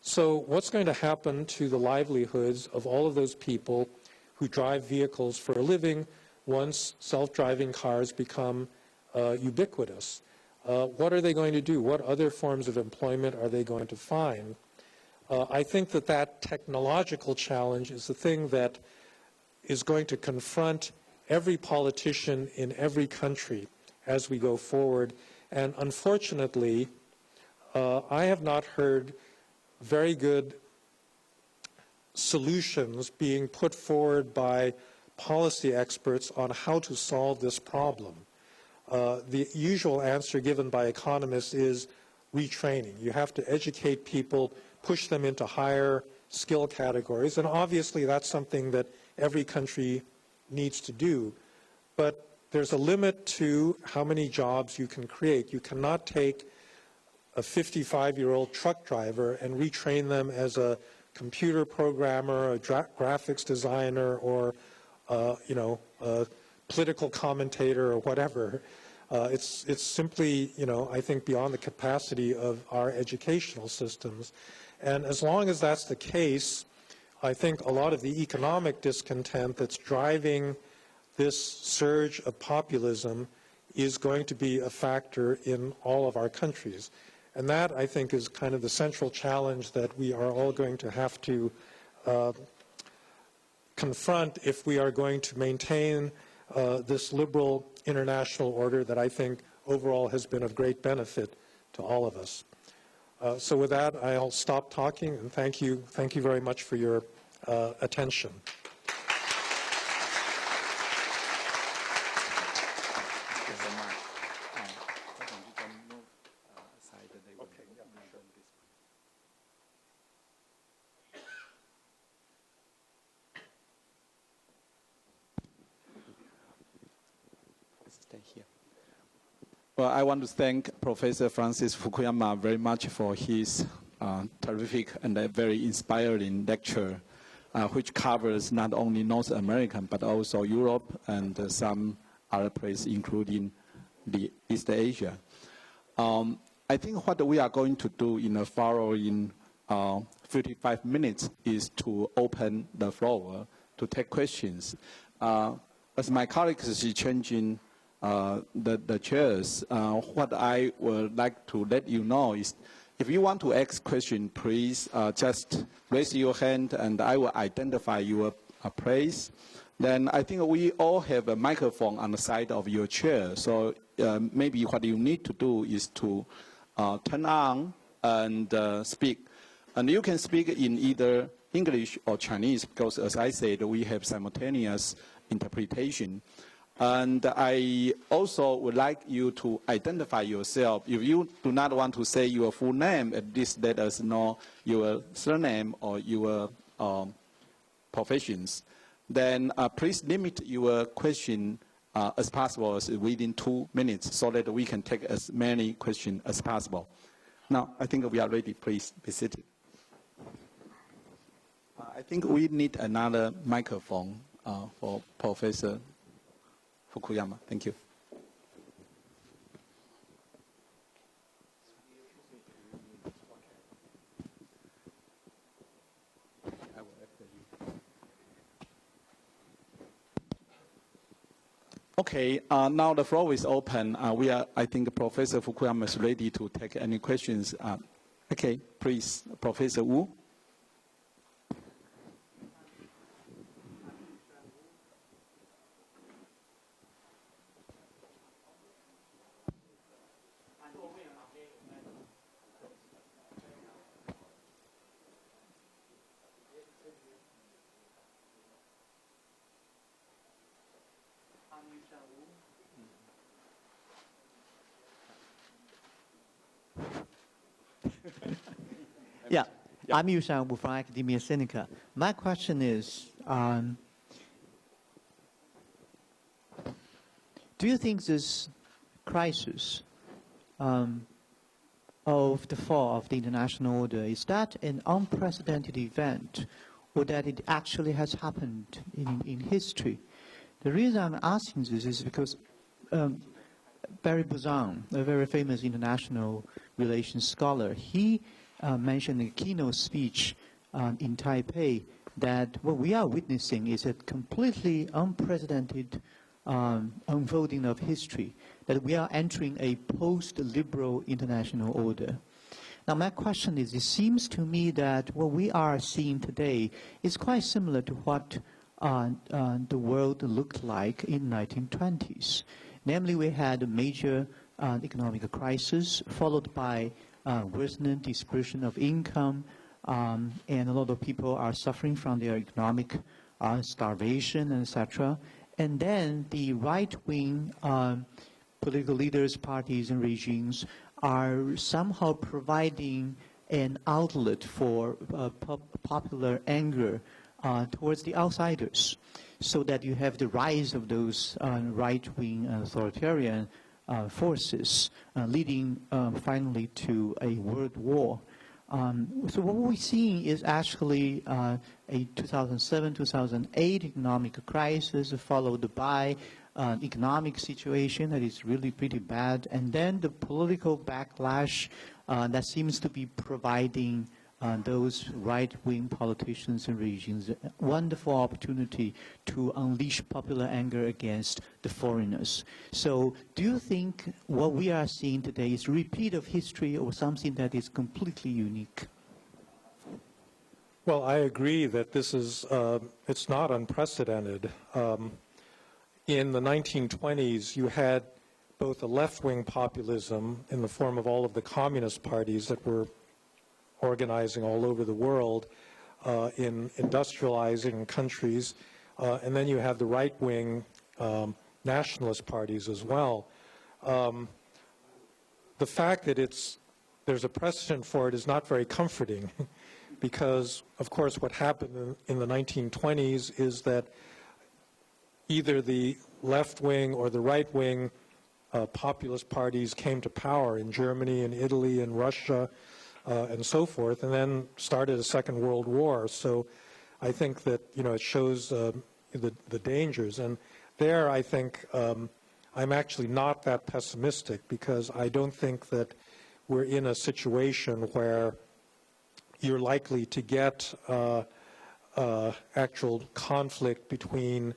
So what's going to happen to the livelihoods of all of those people who drive vehicles for a living once self-driving cars become ubiquitous? What are they going to do? What other forms of employment are they going to find? I think that that technological challenge is the thing that is going to confront every politician in every country as we go forward. And unfortunately, I have not heard very good solutions being put forward by policy experts on how to solve this problem. The usual answer given by economists is retraining. You have to educate people, push them into higher skill categories, and obviously that's something that every country needs to do. But there's a limit to how many jobs you can create. You cannot take a 55-year-old truck driver and retrain them as a computer programmer, a graphics designer, or a political commentator or whatever. It's simply, I think, beyond the capacity of our educational systems. And as long as that's the case, I think a lot of the economic discontent that's driving this surge of populism is going to be a factor in all of our countries. And that, I think, is kind of the central challenge that we are all going to have to confront if we are going to maintain this liberal international order that I think overall has been of great benefit to all of us. So with that, I'll stop talking, and thank you very much for your attention. Well, I want to thank Professor Francis Fukuyama very much for his terrific and very inspiring lecture, which covers not only North America, but also Europe and some other places, including the East Asia. I think what we are going to do in the following 55 minutes is to open the floor to take questions. As my colleagues is changing the chairs, what I would like to let you know is, if you want to ask question, please just raise your hand and I will identify your place. Then I think we all have a microphone on the side of your chair. So maybe what you need to do is to turn on and speak. And you can speak in either English or Chinese because, as I said, we have simultaneous interpretation. And I also would like you to identify yourself. If you do not want to say your full name, at least let us know your surname or your professions. Then please limit your question as possible as within 2 minutes so that we can take as many questions as possible. Now, I think we are ready. Please be seated. I think we need another microphone for Professor Fukuyama. Thank you. Okay, now the floor is open. I think Professor Fukuyama is ready to take any questions. Okay, please, Professor Wu. Yeah, I'm Yushan Wu from Academia Sinica. My question is, do you think this crisis of the fall of the international order, is that an unprecedented event or that it actually has happened in history? The reason I'm asking this is because Barry Buzan, a very famous international relations scholar, he mentioned in a keynote speech in Taipei that what we are witnessing is a completely unprecedented unfolding of history, that we are entering a post-liberal international order. Now my question is, it seems to me that what we are seeing today is quite similar to what the world looked like in the 1920s. Namely, we had a major economic crisis followed by worsening dispersion of income, and a lot of people are suffering from their economic starvation, etc. And then the right-wing political leaders, parties, and regimes are somehow providing an outlet for popular anger towards the outsiders, so that you have the rise of those right-wing authoritarian forces, leading finally to a world war. So what we're seeing is actually a 2007-2008 economic crisis followed by an economic situation that is really pretty bad, and then the political backlash that seems to be providing those right-wing politicians and regimes a wonderful opportunity to unleash popular anger against the foreigners. So do you think what we are seeing today is a repeat of history or something that is completely unique? Well, I agree that this is, it's not unprecedented. In the 1920s, you had both a left-wing populism in the form of all of the communist parties that were organizing all over the world in industrializing countries, and then you have the right-wing nationalist parties as well. The fact that there's a precedent for it is not very comforting because, of course, what happened in the 1920s is that either the left-wing or the right-wing populist parties came to power in Germany and Italy and Russia and so forth, and then started a Second World War. So I think that, it shows the dangers. And there, I think, I'm actually not that pessimistic because I don't think that we're in a situation where you're likely to get actual conflict between,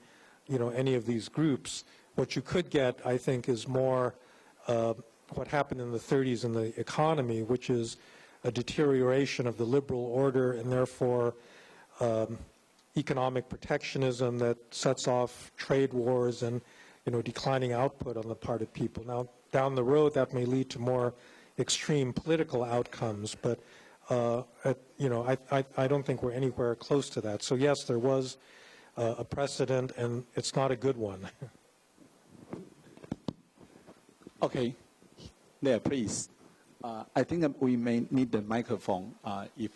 any of these groups. what you could get, I think, is more what happened in the 30s in the economy, which is a deterioration of the liberal order and therefore economic protectionism that sets off trade wars and declining output on the part of people. Now, down the road, that may lead to more extreme political outcomes, but I don't think we're anywhere close to that. So yes, there was a precedent, and it's not a good one. Okay, there, please. I think we may need the microphone if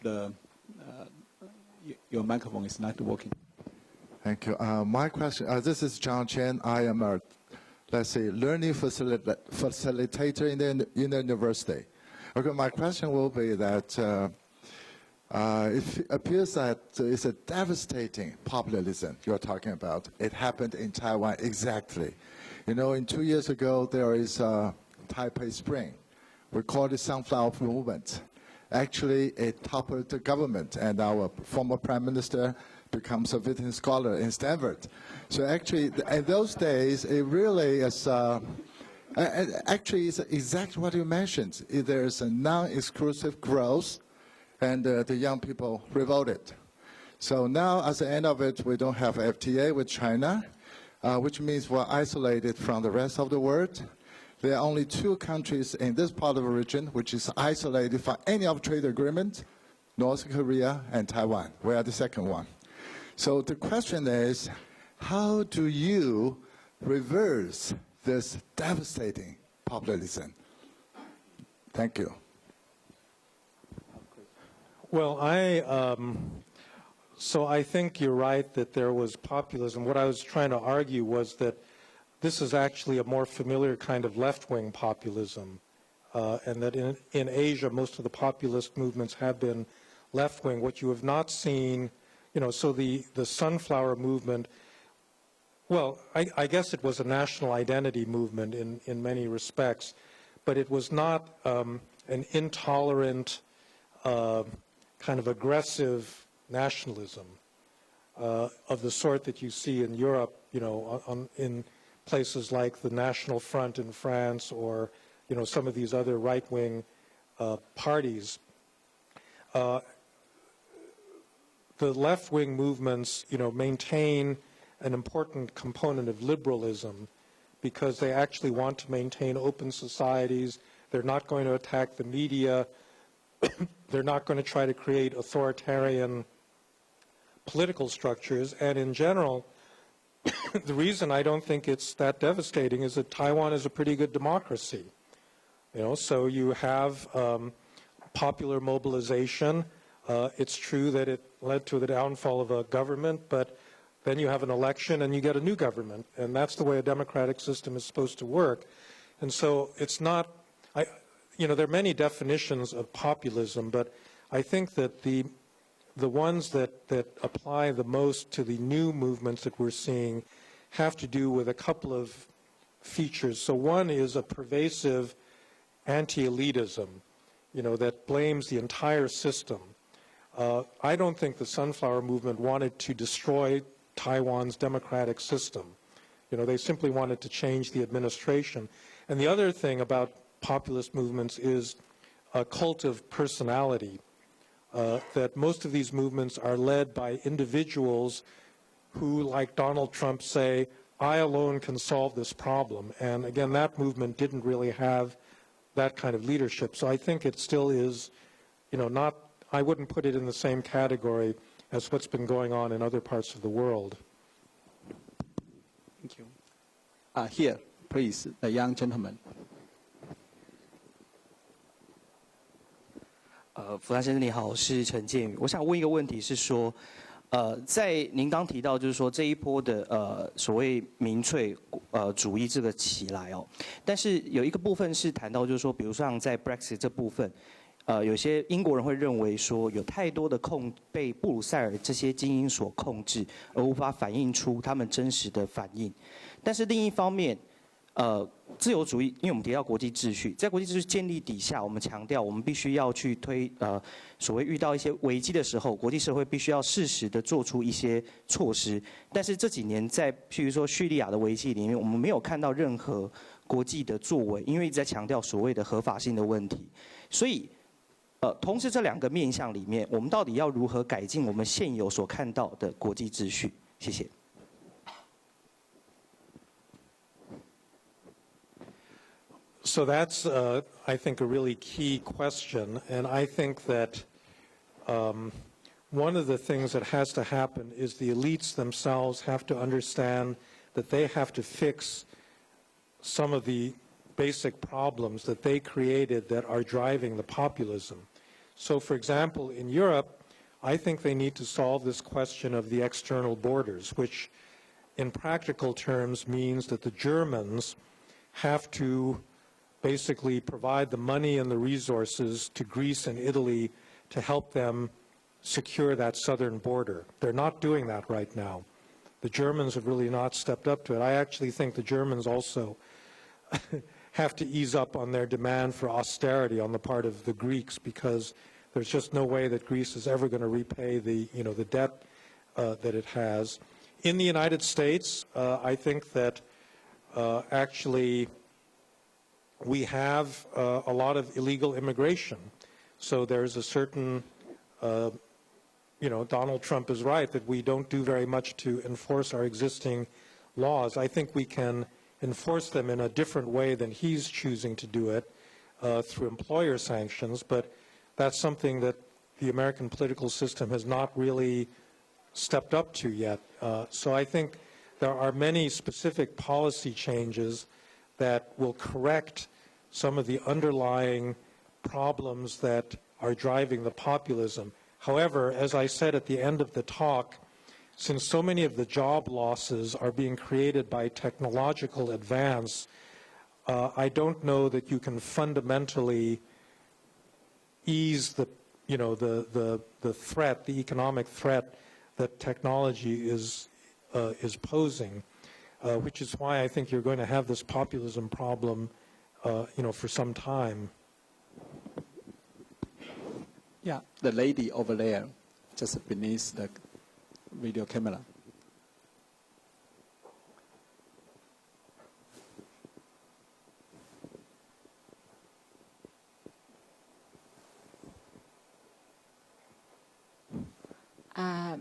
your microphone is not working. Thank you. My question, this is John Chen. I am a, let's say, learning facilitator in the university. Okay, my question will be that it appears that it's a devastating populism you're talking about. It happened in Taiwan exactly. In 2 years ago, there is a Taipei Spring. We call it Sunflower Movement. Actually, it toppled the government, and our former prime minister becomes a visiting scholar in Stanford. So actually, in those days, it really is, actually, it's exactly what you mentioned. There's a non-exclusive growth, and the young people revolted. So now, at the end of it, we don't have FTA with China, which means we're isolated from the rest of the world. There are only 2 countries in this part of the region which is isolated from any of trade agreement, North Korea and Taiwan. We are the second one. So the question is, how do you reverse this devastating populism? Thank you. Well, so I think you're right that there was populism. What I was trying to argue was that this is actually a more familiar kind of left-wing populism, and that in Asia, most of the populist movements have been left-wing. What you have not seen, so the Sunflower Movement, well, I guess it was a national identity movement in many respects, but it was not an intolerant, kind of aggressive nationalism of the sort that you see in Europe, in places like the National Front in France or, some of these other right-wing parties. The left-wing movements, maintain an important component of liberalism because they actually want to maintain open societies. They're not going to attack the media. They're not going to try to create authoritarian political structures. And in general, the reason I don't think it's that devastating is that Taiwan is a pretty good democracy. So you have popular mobilization. It's true that it led to the downfall of a government, but then you have an election and you get a new government, and that's the way a democratic system is supposed to work. And so it's not, there are many definitions of populism, but I think that the ones that apply the most to the new movements that we're seeing have to do with a couple of features. So one is a pervasive anti-elitism, that blames the entire system. I don't think the Sunflower Movement wanted to destroy Taiwan's democratic system. They simply wanted to change the administration. And the other thing about populist movements is a cult of personality. That most of these movements are led by individuals who, like Donald Trump, say, I alone can solve this problem. And again, that movement didn't really have that kind of leadership. So I think it still is, not, I wouldn't put it in the same category as what's been going on in other parts of the world. Thank you. Here, please, the young gentleman. 福大先生你好，我是陈建宇。我想问一个问题是说，在您刚提到就是说这一波的所谓民粹主义这个起来哦，但是有一个部分是谈到就是说，比如像在 Brexit 这部分，有些英国人会认为说有太多的被布鲁塞尔这些精英所控制，而无法反映出他们真实的反应。但是另一方面，自由主义，因为我们提到国际秩序，在国际秩序建立底下，我们强调我们必须要去所谓遇到一些危机的时候，国际社会必须要适时的做出一些措施。但是这几年在譬如说叙利亚的危机里面，我们没有看到任何国际的作为，因为一直在强调所谓的合法性的问题。所以，同时这两个面向里面，我们到底要如何改进我们现有所看到的国际秩序？谢谢。So that's, I think, a really key question, and I think that one of the things that has to happen is the elites themselves have to understand that they have to fix some of the basic problems that they created that are driving the populism. So, for example, in Europe, I think they need to solve this question of the external borders, which in practical terms means that the Germans have to basically provide the money and the resources to Greece and Italy to help them secure that southern border. They're not doing that right now. The Germans have really not stepped up to it. I actually think the Germans also have to ease up on their demand for austerity on the part of the Greeks, because there's just no way that Greece is ever going to repay the debt that it has. In the United States, I think that actually we have a lot of illegal immigration. So there's a certain, Donald Trump is right that we don't do very much to enforce our existing laws. I think we can enforce them in a different way than he's choosing to do it, through employer sanctions, but that's something that the American political system has not really stepped up to yet. So I think there are many specific policy changes that will correct some of the underlying problems that are driving the populism. However, as I said at the end of the talk, since so many of the job losses are being created by technological advance, I don't know that you can fundamentally ease the threat, the economic threat that technology is posing. Which is why I think you're going to have this populism problem, for some time. Yeah, the lady over there, just beneath the video camera.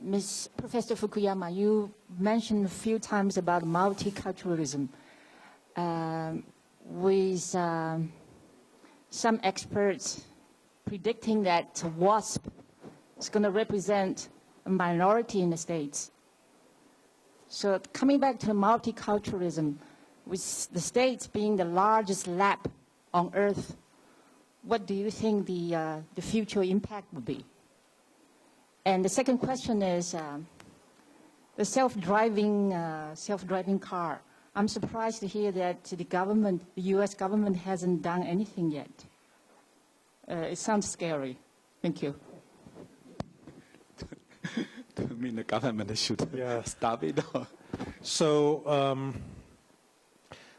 Ms. Professor Fukuyama, you mentioned a few times about multiculturalism, with some experts predicting that WASP is going to represent a minority in the States. So coming back to multiculturalism, with the States being the largest lab on Earth, what do you think the future impact would be? And the second question is the self-driving car. I'm surprised to hear that the U.S. government hasn't done anything yet. It sounds scary. Thank you. Do you mean the government should stop it? So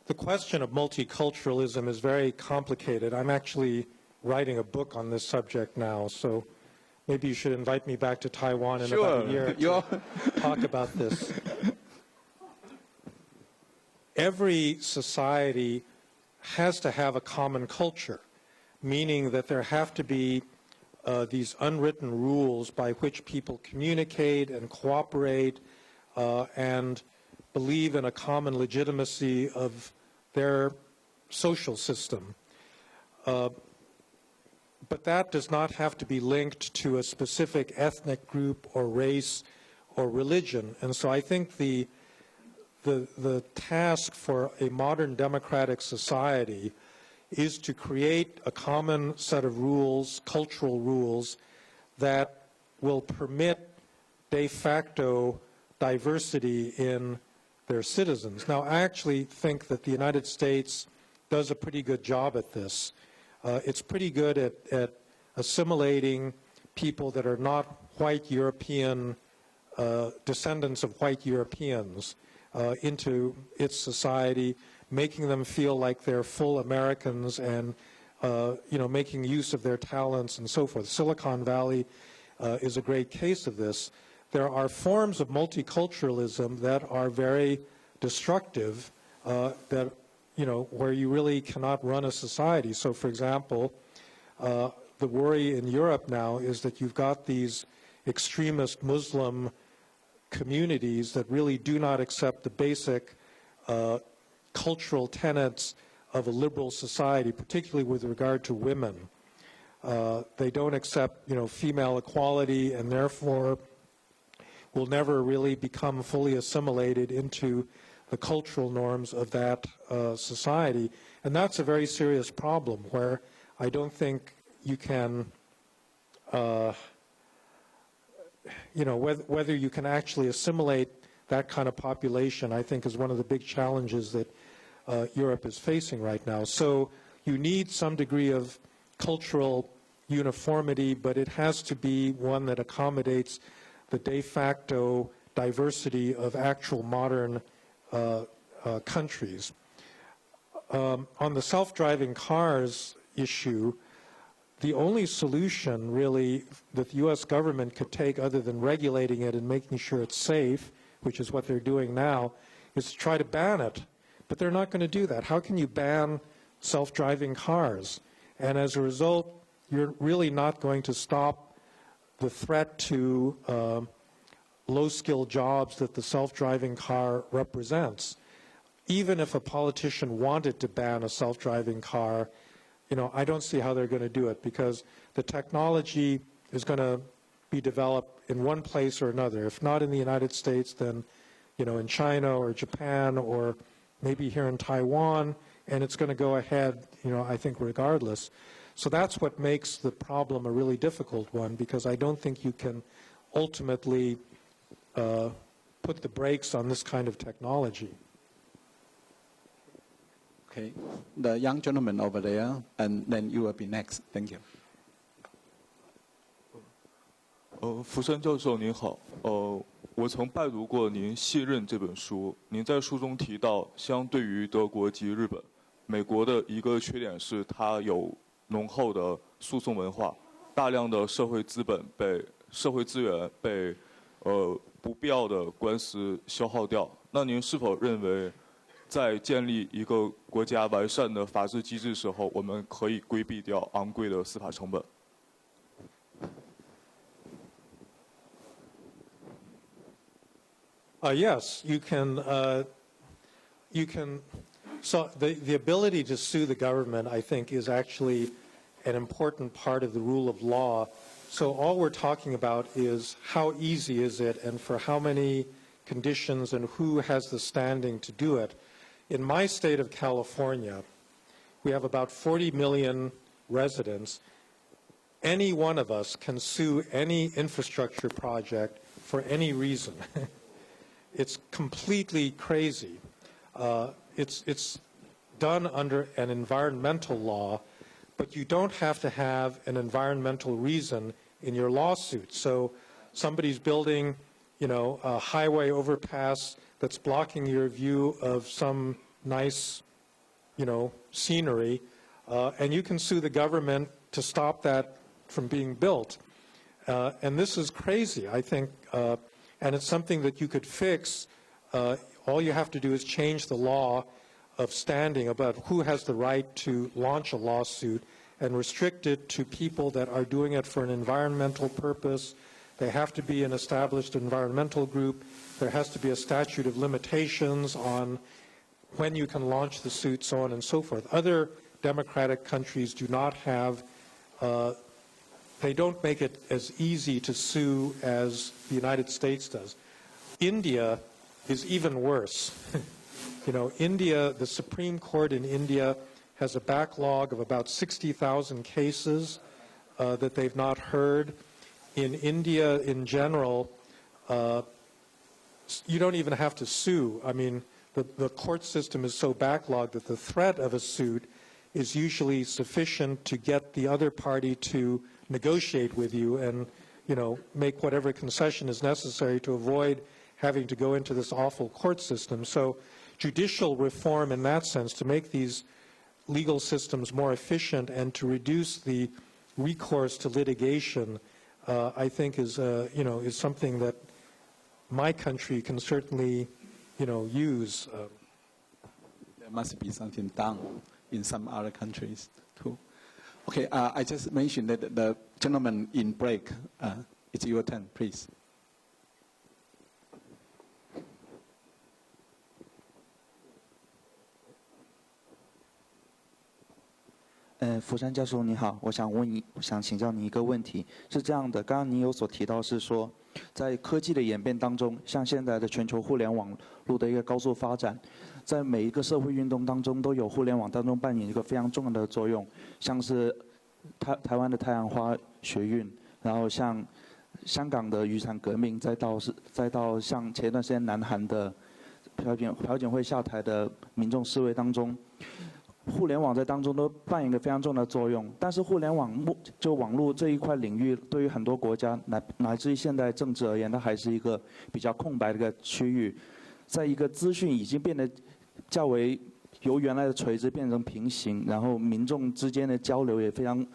the question of multiculturalism is very complicated. I'm actually writing a book on this subject now, so maybe you should invite me back to Taiwan in about a year to talk about this. Every society has to have a common culture, meaning that there have to be these unwritten rules by which people communicate and cooperate and believe in a common legitimacy of their social system. But that does not have to be linked to a specific ethnic group or race or religion. And so I think the task for a modern democratic society is to create a common set of rules, cultural rules, that will permit de facto diversity in their citizens. Now, I actually think that the United States does a pretty good job at this. It's pretty good at assimilating people that are not white European, descendants of white Europeans, into its society. making them feel like they're full Americans and making use of their talents and so forth. Silicon Valley is a great case of this. There are forms of multiculturalism that are very destructive, that where you really cannot run a society. So, for example, the worry in Europe now is that you've got these extremist Muslim communities that really do not accept the basic cultural tenets of a liberal society, particularly with regard to women. They don't accept, female equality, and therefore will never really become fully assimilated into the cultural norms of that society. And that's a very serious problem where I don't think you can, whether you can actually assimilate that kind of population, I think is one of the big challenges that Europe is facing right now. So you need some degree of cultural uniformity, but it has to be one that accommodates the de facto diversity of actual modern countries. On the self-driving cars issue, the only solution really that the U.S. government could take other than regulating it and making sure it's safe, which is what they're doing now, is to try to ban it. But they're not going to do that. How can you ban self-driving cars? And as a result, you're really not going to stop the threat to low-skilled jobs that the self-driving car represents. Even if a politician wanted to ban a self-driving car, I don't see how they're going to do it because the technology is going to be developed in one place or another. If not in the United States, then, in China or Japan or maybe here in Taiwan, and it's going to go ahead, I think regardless. So that's what makes the problem a really difficult one because I don't think you can ultimately put the brakes on this kind of technology. Okay, the young gentleman over there, and then you will be next. Thank you. 福山教授您好，我曾拜读过您《信任》这本书。您在书中提到，相对于德国及日本，美国的一个缺点是它有浓厚的诉讼文化，大量的社会资源被不必要的官司消耗掉。那您是否认为，在建立一个国家完善的法治机制时候，我们可以规避掉昂贵的司法成本？ Yes, you can. So the ability to sue the government, I think, is actually an important part of the rule of law. So all we're talking about is how easy is it, and for how many conditions, and who has the standing to do it. In my state of California, we have about 40 million residents. Any one of us can sue any infrastructure project for any reason. It's completely crazy. It's done under an environmental law, but you don't have to have an environmental reason in your lawsuit. So somebody's building, a highway overpass that's blocking your view of some nice, scenery, and you can sue the government to stop that from being built. And this is crazy, I think. And it's something that you could fix. All you have to do is change the law of standing about who has the right to launch a lawsuit and restrict it to people that are doing it for an environmental purpose. They have to be an established environmental group. There has to be a statute of limitations on when you can launch the suit, so on and so forth. Other democratic countries do not have they don't make it as easy to sue as the United States does. India is even worse. India, the Supreme Court in India has a backlog of about 60,000 cases that they've not heard. In India, in general, you don't even have to sue. I mean, the court system is so backlogged that the threat of a suit is usually sufficient to get the other party to negotiate with you and, make whatever concession is necessary to avoid having to go into this awful court system. So judicial reform in that sense to make these legal systems more efficient and to reduce the recourse to litigation, I think is something that my country can certainly, use. There must be something done in some other countries too. Okay, I just mentioned that the gentleman in break, it's your turn, please. 福山教授你好，我想请教你一个问题，是这样的，刚刚你有所提到是说，在科技的演变当中，像现在的全球互联网络的一个高速发展，在每一个社会运动当中都有互联网当中扮演一个非常重要的作用，像是台湾的太阳花学运，然后像香港的雨伞革命，再到像前一段时间南韩的朴槿惠下台的民众示威当中。互联网在当中都扮演一个非常重要的作用，但是互联网网络这一块领域，对于很多国家乃至于现代政治而言，它还是一个比较空白的一个区域，在一个资讯已经变得较为由原来的垂直变成平行，然后民众之间的交流也非常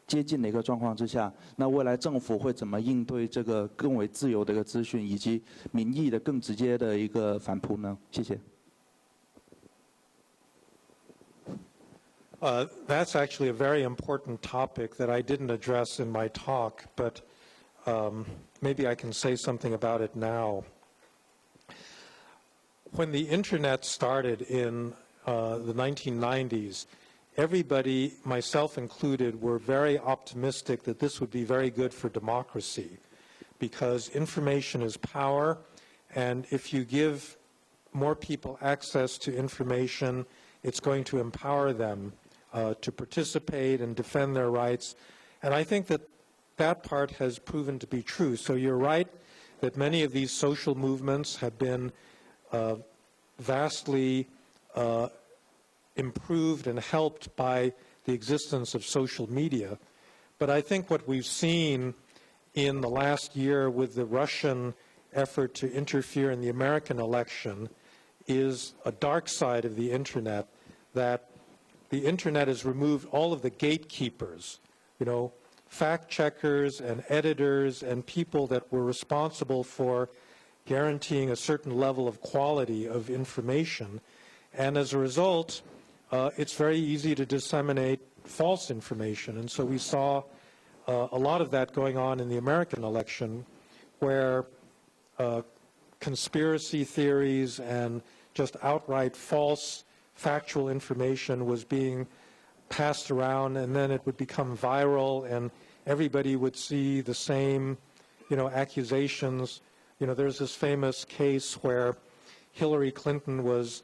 接近的一个状况之下，那未来政府会怎么应对这个更为自由的一个资讯，以及民意的更直接的一个反扑呢？谢谢。That's actually a very important topic that I didn't address in my talk, but maybe I can say something about it now. When the internet started in the 1990s, everybody, myself included, were very optimistic that this would be very good for democracy because information is power, and if you give more people access to information, it's going to empower them to participate and defend their rights. And I think that that part has proven to be true. So you're right that many of these social movements have been vastly improved and helped by the existence of social media. But I think what we've seen in the last year with the Russian effort to interfere in the American election is a dark side of the internet, that the internet has removed all of the gatekeepers, fact checkers and editors and people that were responsible for guaranteeing a certain level of quality of information. And as a result, it's very easy to disseminate false information. And so we saw a lot of that going on in the American election, where conspiracy theories and just outright false factual information was being passed around, and then it would become viral, and everybody would see the same, accusations. There's this famous case where Hillary Clinton was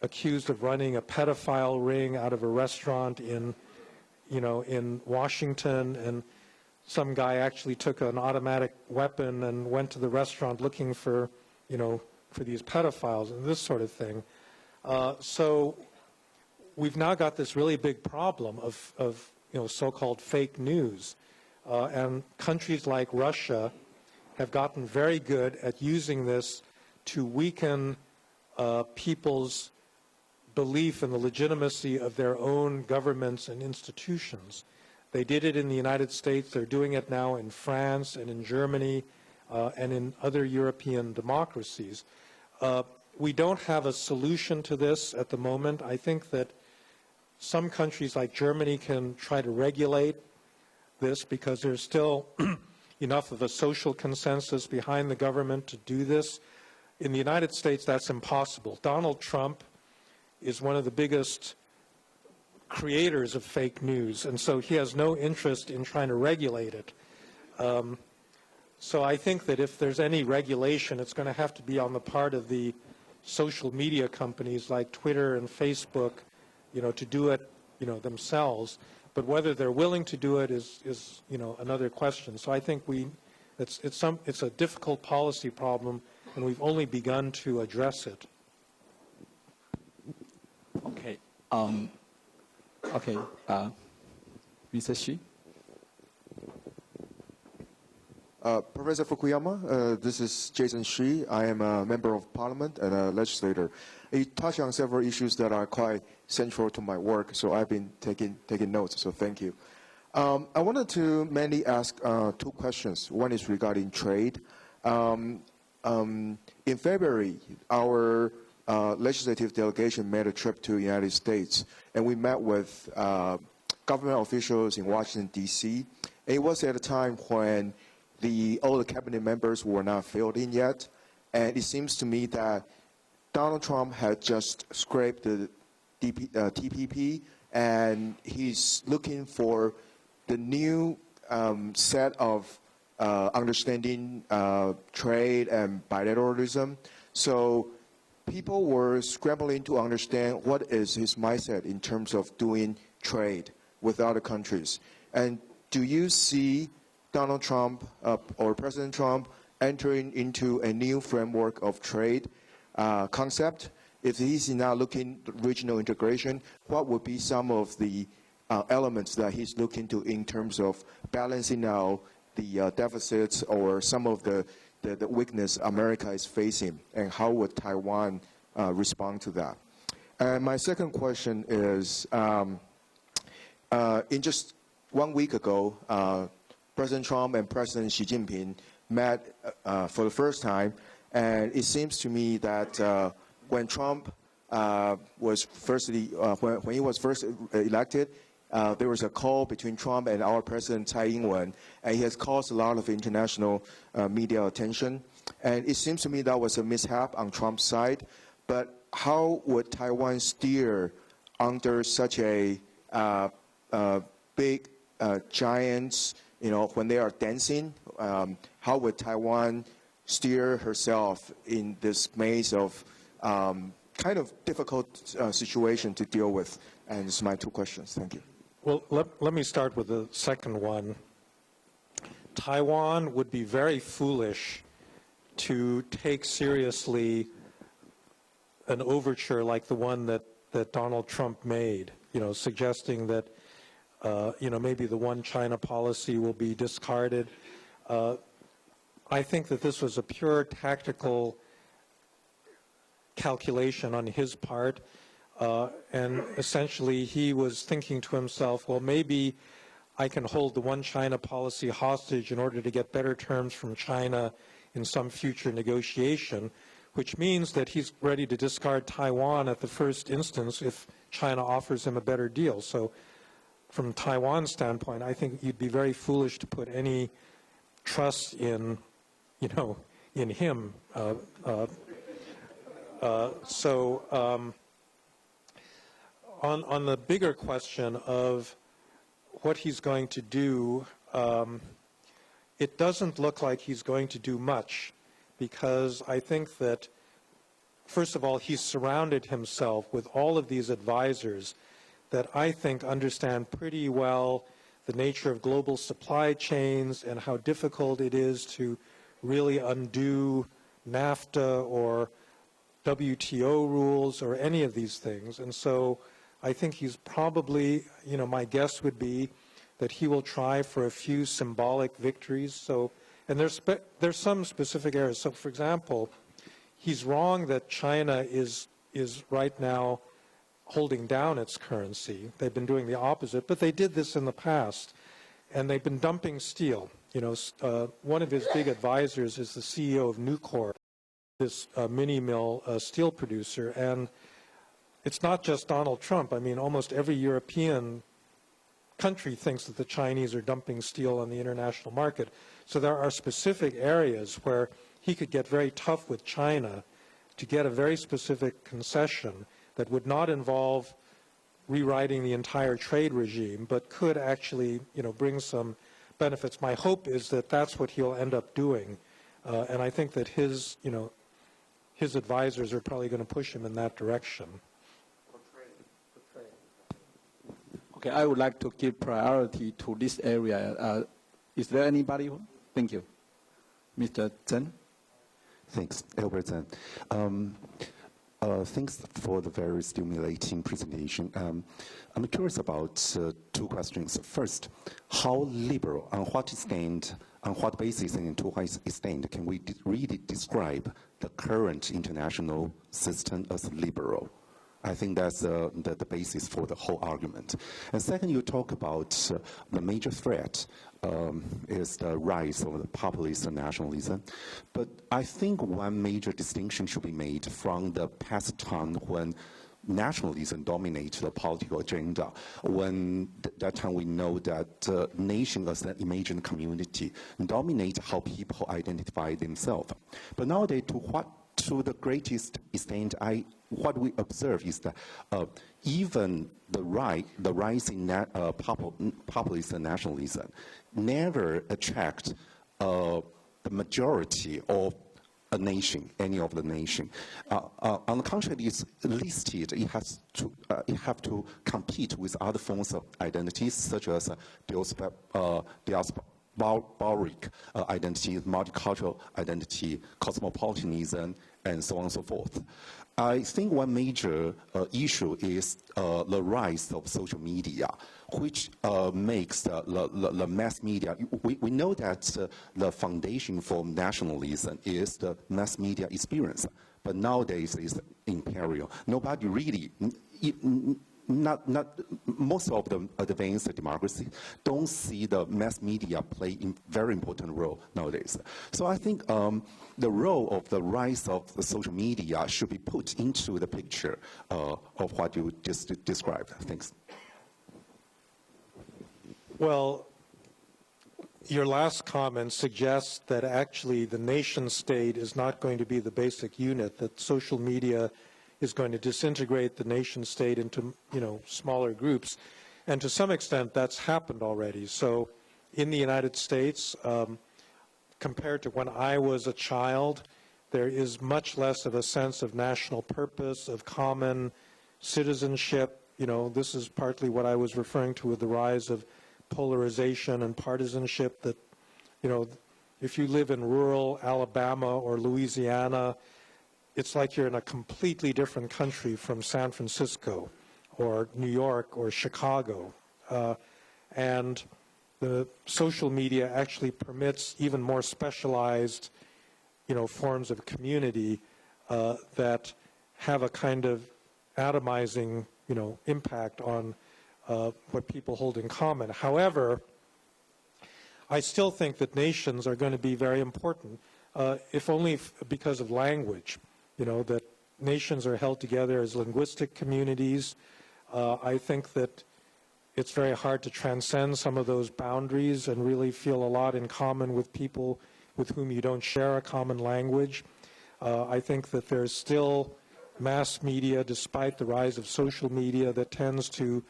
accused of running a pedophile ring out of a restaurant in Washington, and some guy actually took an automatic weapon and went to the restaurant looking for these pedophiles and this sort of thing. So we've now got this really big problem of so-called fake news. And countries like Russia have gotten very good at using this to weaken people's belief in the legitimacy of their own governments and institutions. They did it in the United States. They're doing it now in France and in Germany and in other European democracies. We don't have a solution to this at the moment. I think that some countries like Germany can try to regulate this because there's still enough of a social consensus behind the government to do this. In the United States, that's impossible. Donald Trump is one of the biggest creators of fake news, and so he has no interest in trying to regulate it. So I think that if there's any regulation, it's going to have to be on the part of the social media companies like Twitter and Facebook, to do it, themselves. But whether they're willing to do it is another question. So I think it's a difficult policy problem, and we've only begun to address it. Okay. Mr. Xi. Professor Fukuyama, this is Jason Shi. I am a member of parliament and a legislator. You touched on several issues that are quite central to my work, so I've been taking notes, so thank you. I wanted to mainly ask two questions. One is regarding trade. In February, our legislative delegation made a trip to the United States, and we met with government officials in Washington, D.C. It was at a time when all the cabinet members were not filled in yet, and it seems to me that Donald Trump had just scraped the TPP, and he's looking for the new set of understanding trade and bilateralism. So people were scrambling to understand what is his mindset in terms of doing trade with other countries. And do you see Donald Trump or President Trump entering into a new framework of trade concept? If he's now looking at regional integration, what would be some of the elements that he's looking to in terms of balancing out the deficits or some of the weakness America is facing, and how would Taiwan respond to that? And my second question is, in just 1 week ago, President Trump and President Xi Jinping met for the first time, and it seems to me that when Trump was when he was first elected, there was a call between Trump and our President Tsai Ing-wen, and he has caused a lot of international media attention. And it seems to me that was a mishap on Trump's side. But how would Taiwan steer under such a big giants, when they are dancing? How would Taiwan steer herself in this maze of kind of difficult situation to deal with? And it's my two questions. Thank you. Well, let me start with the second one. Taiwan would be very foolish to take seriously an overture like the one that Donald Trump made, suggesting that, maybe the one China policy will be discarded. I think that this was a pure tactical calculation on his part. And essentially, he was thinking to himself, well, maybe I can hold the one China policy hostage in order to get better terms from China in some future negotiation, which means that he's ready to discard Taiwan at the first instance if China offers him a better deal. So from Taiwan's standpoint, I think you'd be very foolish to put any trust in, in him. On the bigger question of what he's going to do, it doesn't look like he's going to do much, because I think that, first of all, he's surrounded himself with all of these advisors that I think understand pretty well the nature of global supply chains and how difficult it is to really undo NAFTA or WTO rules or any of these things. And so I think he's probably, my guess would be that he will try for a few symbolic victories. So, and there's some specific areas. So, for example, he's wrong that China is right now holding down its currency. They've been doing the opposite, but they did this in the past, and they've been dumping steel. One of his big advisors is the CEO of Nucor, this mini mill steel producer, and it's not just Donald Trump. I mean, almost every European country thinks that the Chinese are dumping steel on the international market. So there are specific areas where he could get very tough with China to get a very specific concession that would not involve rewriting the entire trade regime, but could actually, bring some benefits. My hope is that that's what he'll end up doing, and I think that his advisors are probably going to push him in that direction. Okay, I would like to give priority to this area. Is there anybody? Thank you. Mr. Chen? Thanks, Albert Chen. Thanks for the very stimulating presentation. I'm curious about two questions. First, how liberal, on what extent on what basis and to what extent can we really describe the current international system as liberal? I think that's the basis for the whole argument. And second, you talk about the major threat is the rise of the populist nationalism. But I think one major distinction should be made from the past time when nationalism dominated the political agenda. When that time we know that nation as an imagined community dominate how people identify themselves. But nowadays, to the greatest extent, what we observe is that even the rising populist nationalism never attract the majority of a nation, any of the nation. On the contrary, it's listed. It have to compete with other forms of identities, such as diasporic identity, multicultural identity, cosmopolitanism, and so on and so forth. I think one major issue is the rise of social media, which makes the mass media. We know that the foundation for nationalism is the mass media experience, but nowadays it's imperial. Nobody really, most of the advanced democracy don't see the mass media play a very important role nowadays. So I think the role of the rise of the social media should be put into the picture of what you just described. Thanks. Well, your last comment suggests that actually the nation state is not going to be the basic unit, that social media is going to disintegrate the nation state into, smaller groups. And to some extent, that's happened already. So in the United States, compared to when I was a child, there is much less of a sense of national purpose, of common citizenship. This is partly what I was referring to with the rise of polarization and partisanship, that, if you live in rural Alabama or Louisiana, it's like you're in a completely different country from San Francisco or New York or Chicago. And the social media actually permits even more specialized, forms of community that have a kind of atomizing, impact on what people hold in common. However, I still think that nations are going to be very important, if only because of language. That nations are held together as linguistic communities. I think that it's very hard to transcend some of those boundaries and really feel a lot in common with people with whom you don't share a common language. I think that there's still mass media, despite the rise of social media, that tends to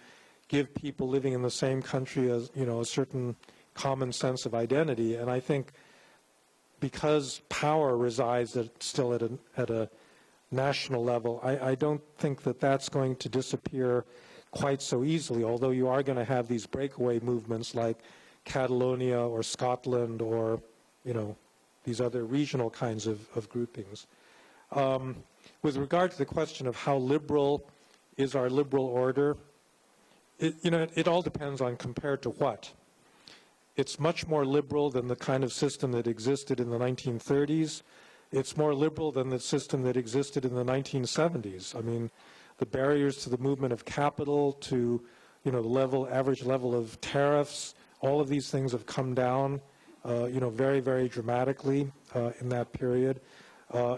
give people living in the same country a certain common sense of identity. And I think because power resides still at a national level, I don't think that that's going to disappear quite so easily, although you are going to have these breakaway movements like Catalonia or Scotland or, these other regional kinds of groupings. With regard to the question of how liberal is our liberal order, it all depends on compared to what. It's much more liberal than the kind of system that existed in the 1930s. It's more liberal than the system that existed in the 1970s. I mean, the barriers to the movement of capital, to the average level of tariffs, all of these things have come down, very, very dramatically in that period.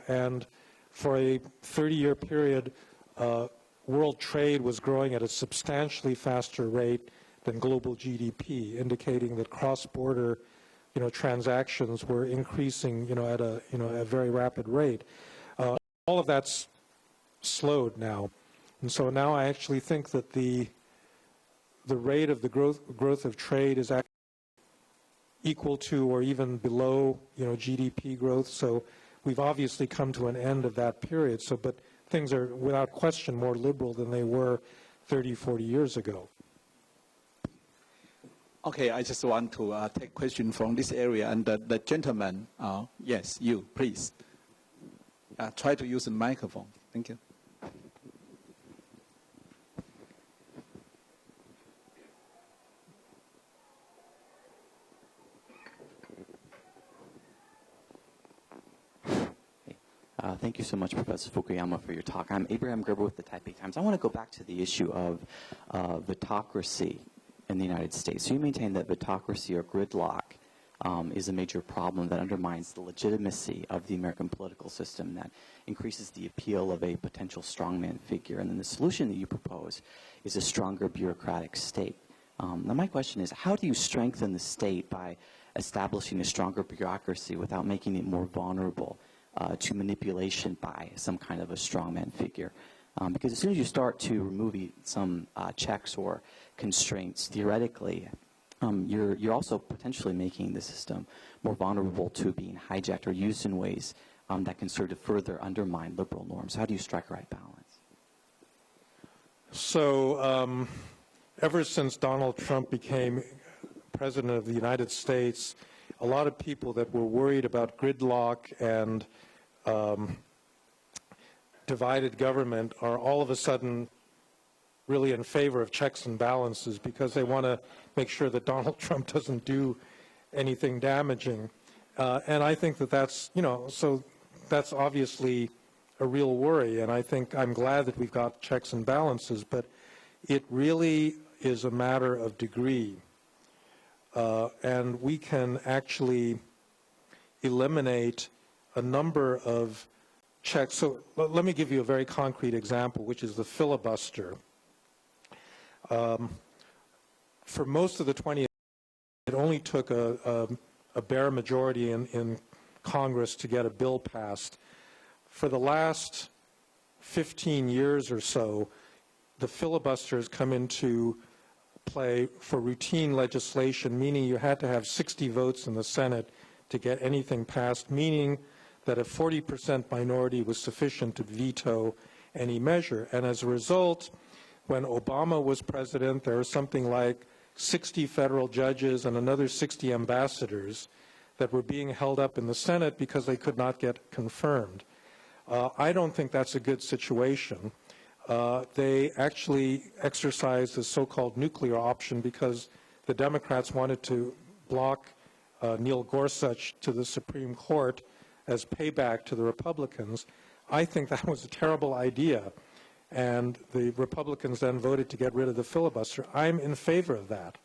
And for a 30-year period, world trade was growing at a substantially faster rate than global GDP, indicating that cross-border, transactions were increasing, at a very rapid rate. All of that's slowed now, and so now I actually think that the rate of the growth of trade is actually equal to or even below, GDP growth. So we've obviously come to an end of that period. So, but things are without question more liberal than they were 30, 40 years ago. Okay, I just want to take question from this area, and the gentleman, yes, you, please. Try to use the microphone. Thank you. Thank you so much, Professor Fukuyama, for your talk. I'm Abraham Gerber with the Taipei Times. I want to go back to the issue of vetocracy in the United States. So you maintain that vetocracy or gridlock is a major problem that undermines the legitimacy of the American political system, that increases the appeal of a potential strongman figure. And then the solution that you propose is a stronger bureaucratic state. Now my question is, how do you strengthen the state by establishing a stronger bureaucracy without making it more vulnerable to manipulation by some kind of a strongman figure? Because as soon as you start to remove some checks or constraints, theoretically, you're also potentially making the system more vulnerable to being hijacked or used in ways that can serve to further undermine liberal norms. How do you strike the right balance? So ever since Donald Trump became President of the United States, a lot of people that were worried about gridlock and divided government are all of a sudden really in favor of checks and balances because they want to make sure that Donald Trump doesn't do anything damaging. And I think that that's, so that's obviously a real worry. And I think I'm glad that we've got checks and balances, but it really is a matter of degree. And we can actually eliminate a number of checks. So let me give you a very concrete example, which is the filibuster. For most of the 20th, it only took a bare majority in Congress to get a bill passed. For the last 15 years or so, the filibuster has come into play for routine legislation, meaning you had to have 60 votes in the Senate to get anything passed, meaning that a 40% minority was sufficient to veto any measure. And as a result, when Obama was president, there was something like 60 federal judges and another 60 ambassadors that were being held up in the Senate because they could not get confirmed. I don't think that's a good situation. They actually exercised the so-called nuclear option because the Democrats wanted to block Neil Gorsuch to the Supreme Court as payback to the Republicans. I think that was a terrible idea, and the Republicans then voted to get rid of the filibuster. I'm in favor of that.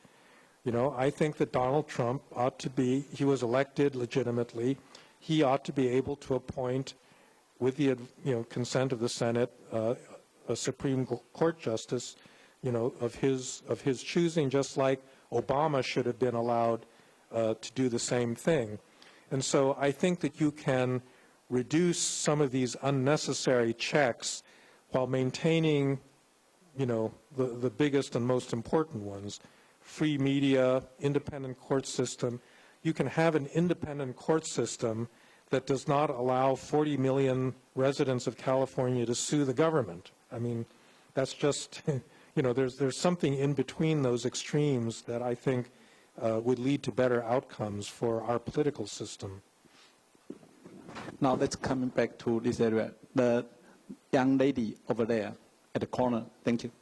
I think that Donald Trump ought to be, he was elected legitimately, he ought to be able to appoint, with the consent of the Senate, a Supreme Court justice, of his choosing, just like Obama should have been allowed to do the same thing. And so I think that you can reduce some of these unnecessary checks while maintaining, the biggest and most important ones: free media, independent court system. You can have an independent court system that does not allow 40 million residents of California to sue the government. I mean, that's just, there's something in between those extremes that I think would lead to better outcomes for our political system. Now let's come back to this area. The young lady over there at the corner. Thank you.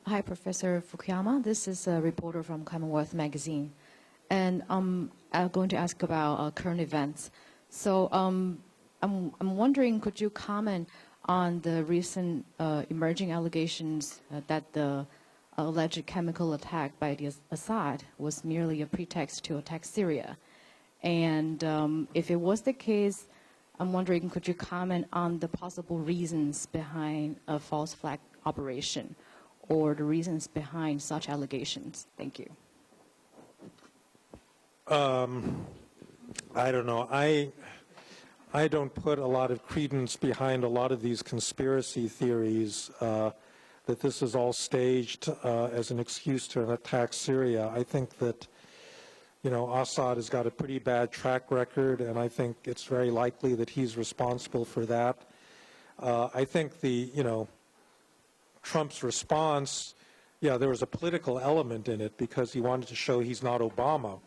Hi, Professor Fukuyama. This is a reporter from Commonwealth Magazine. And I'm going to ask about current events. So I'm wondering, could you comment on the recent emerging allegations that the alleged chemical attack by the Assad was merely a pretext to attack Syria? And if it was the case, I'm wondering, could you comment on the possible reasons behind a false flag operation, or the reasons behind such allegations? Thank you. I don't know. I don't put a lot of credence behind a lot of these conspiracy theories that this is all staged as an excuse to attack Syria. I think that, Assad has got a pretty bad track record, and I think it's very likely that he's responsible for that. I think Trump's response, there was a political element in it because he wanted to show he's not Obama,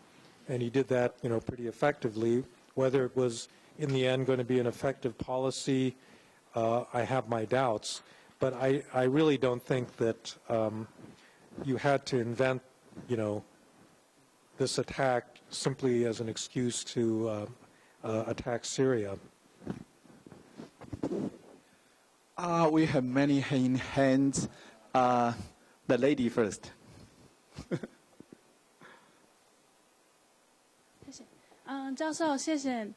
and he did that, pretty effectively. Whether it was in the end going to be an effective policy, I have my doubts. But I really don't think that you had to invent, this attack simply as an excuse to attack Syria? We have many hands. The lady first. 谢谢。教授，谢谢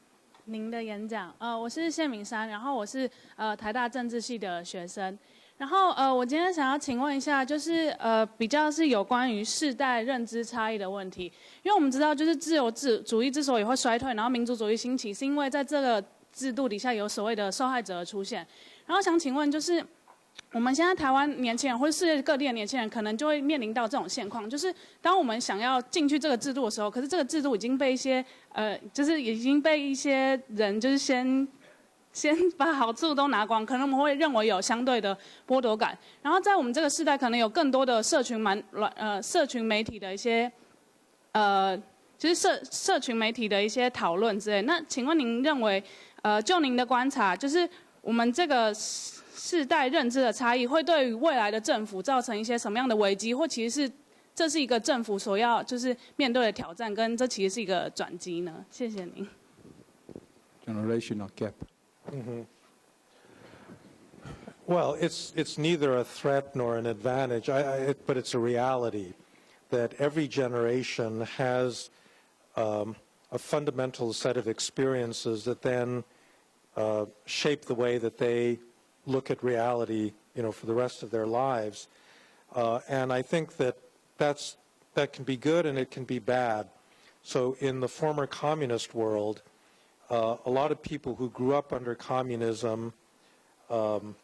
您的演讲。我是谢敏珊，然后我是台大政治系的学生。然后我今天想要请问一下，就是比较是有关于世代认知差异的问题。因为我们知道，就是自由主义之所以会衰退，然后民族主义兴起，是因为在这个制度底下有所谓的受害者的出现。然后想请问，就是我们现在台湾年轻人或者世界各地的年轻人，可能就会面临到这种现况，就是当我们想要进去这个制度的时候，可是这个制度已经被一些就是已经被一些人就是先把好处都拿光，可能我们会认为有相对的剥夺感。然后在我们这个世代，可能有更多的社群媒体的一些就是社群媒体的一些讨论之类。那请问您认为就您的观察，就是我们这个世代认知的差异会对于未来的政府造成一些什么样的危机，或其实这是一个政府所要就是面对的挑战，跟这其实是一个转机呢？谢谢您。Generational gap. Mm-hmm. Well, it's neither a threat nor an advantage, but it's a reality that every generation has a fundamental set of experiences that then shape the way that they look at reality, for the rest of their lives. And I think that can be good and it can be bad. So in the former communist world, a lot of people who grew up under communism, well,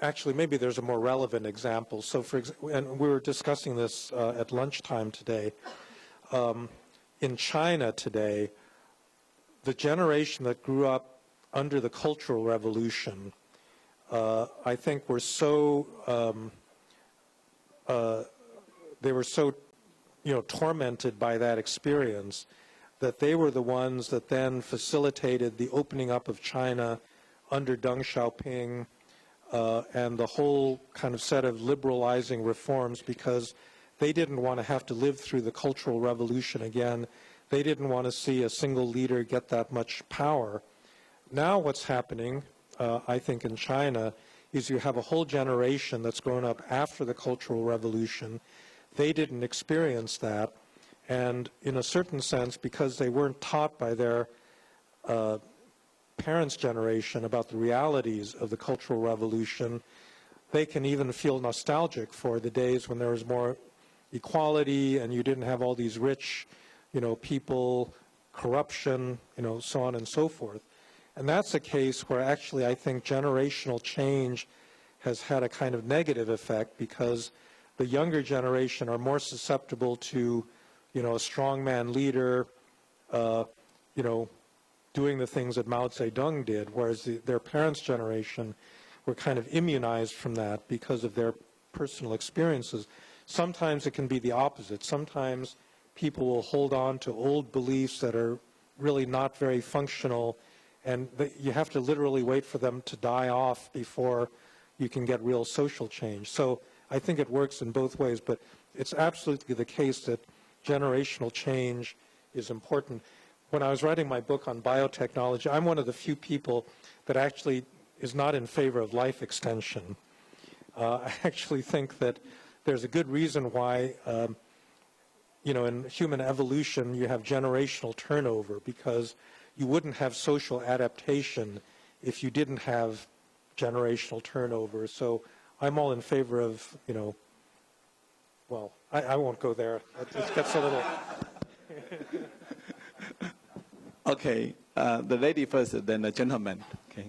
actually, maybe there's a more relevant example. So, and we were discussing this at lunchtime today. In China today, the generation that grew up under the Cultural Revolution, I think were so they were so tormented by that experience that they were the ones that then facilitated the opening up of China under Deng Xiaoping and the whole kind of set of liberalizing reforms, because they didn't want to have to live through the Cultural Revolution again. They didn't want to see a single leader get that much power. Now what's happening, I think, in China is you have a whole generation that's grown up after the Cultural Revolution. They didn't experience that. And in a certain sense, because they weren't taught by their parents' generation about the realities of the Cultural Revolution, they can even feel nostalgic for the days when there was more equality and you didn't have all these rich, people, corruption, so on and so forth. And that's a case where actually I think generational change has had a kind of negative effect, because the younger generation are more susceptible to, a strongman leader, doing the things that Mao Zedong did, whereas their parents' generation were kind of immunized from that because of their personal experiences. Sometimes it can be the opposite. Sometimes people will hold on to old beliefs that are really not very functional, and you have to literally wait for them to die off before you can get real social change. So I think it works in both ways, but it's absolutely the case that generational change is important. When I was writing my book on biotechnology, I'm one of the few people that actually is not in favor of life extension. I actually think that there's a good reason why, in human evolution, you have generational turnover, because you wouldn't have social adaptation if you didn't have generational turnover. So I'm all in favor of, well, I won't go there. It gets a little... Okay, the lady first, then the gentleman. Okay.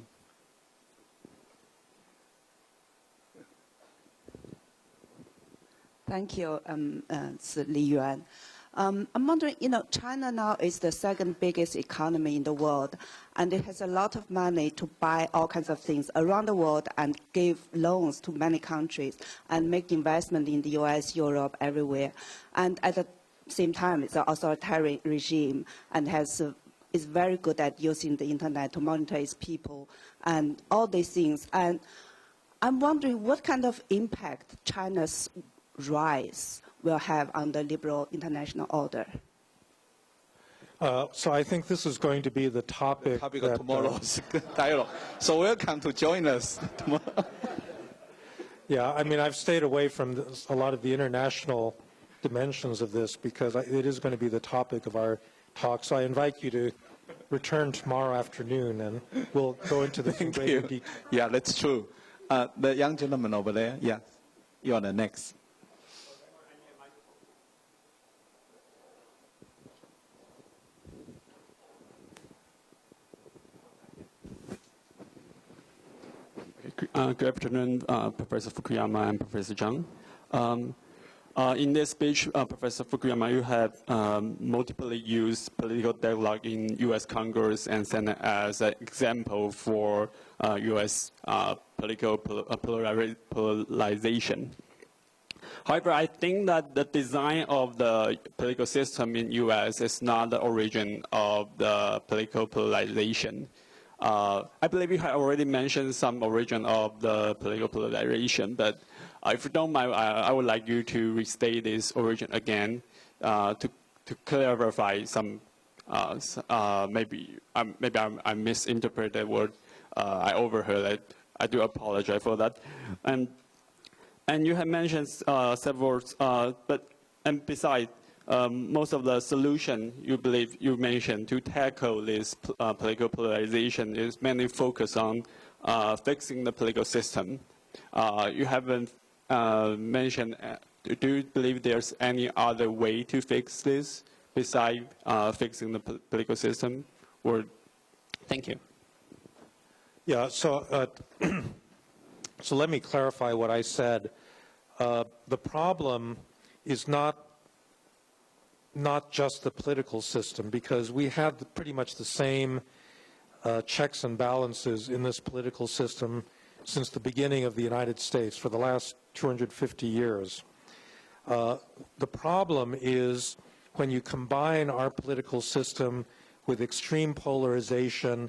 Thank you, it's Li Yuan. I'm wondering, China now is the second biggest economy in the world, and it has a lot of money to buy all kinds of things around the world and give loans to many countries and make investment in the US, Europe, everywhere. And at the same time, it's an authoritarian regime and is very good at using the internet to monitor its people and all these things. And I'm wondering what kind of impact China's rise will have on the liberal international order. So I think this is going to be the topic of that, tomorrow's dialogue. So welcome to join us tomorrow. Yeah, I mean, I've stayed away from this, a lot of the international dimensions of this because it is going to be the topic of our talk. So I invite you to return tomorrow afternoon and we'll go into the greater detail. Yeah, that's true. The young gentleman over there, yeah, you are the next. Good afternoon, Professor Fukuyama and Professor Zhang. In this speech, Professor Fukuyama, you have multiply used political dialogue in U.S. Congress and Senate as an example for U.S. political polarization. However, I think that the design of the political system in U.S. is not the origin of the political polarization. I believe you have already mentioned some origin of the political polarization, but if you don't mind, I would like you to restate this origin again to clarify some. Maybe I misinterpreted the word. I overheard it. I do apologize for that. And you have mentioned several, and besides. Most of the solution you believe you mentioned to tackle this political polarization is mainly focused on fixing the political system. You haven't mentioned, do you believe there's any other way to fix this besides fixing the political system? Or, thank you. Yeah, so, so let me clarify what I said. The problem is not just the political system, because we had pretty much the same checks and balances in this political system since the beginning of the United States for the last 250 years. The problem is when you combine our political system with extreme polarization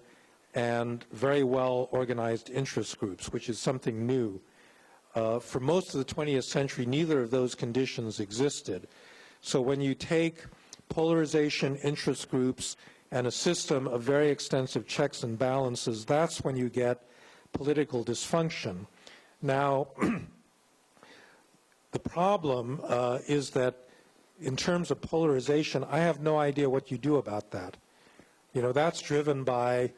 and very well organized interest groups, which is something new. For most of the 20th century, neither of those conditions existed. So when you take polarization, interest groups, and a system of very extensive checks and balances, that's when you get political dysfunction. Now, the problem is that in terms of polarization, I have no idea what you do about that. You know, that's driven by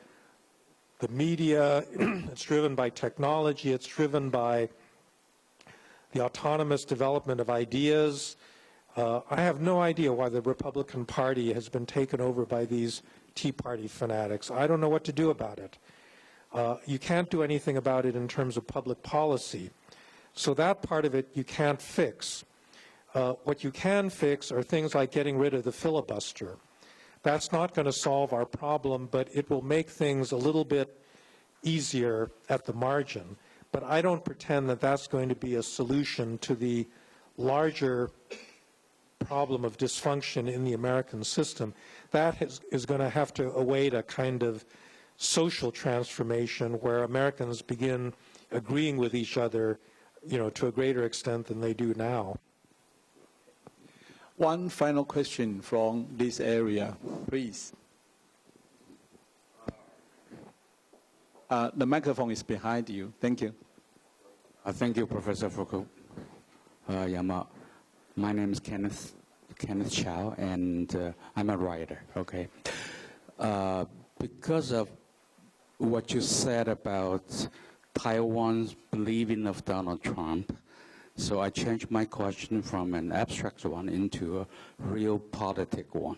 the media, it's driven by technology, it's driven by the autonomous development of ideas. I have no idea why the Republican Party has been taken over by these Tea Party fanatics. I don't know what to do about it. You can't do anything about it in terms of public policy. So that part of it you can't fix. What you can fix are things like getting rid of the filibuster. That's not going to solve our problem, but it will make things a little bit easier at the margin. But I don't pretend that that's going to be a solution to the larger problem of dysfunction in the American system. That is going to have to await a kind of social transformation where Americans begin agreeing with each other, you know, to a greater extent than they do now. One final question from this area, please. The microphone is behind you. Thank you. Thank you, Professor Fukuyama. My name is Kenneth Chow, and I'm a writer, okay? Because of what you said about Taiwan's believing of Donald Trump, so I changed my question from an abstract one into a real politic one.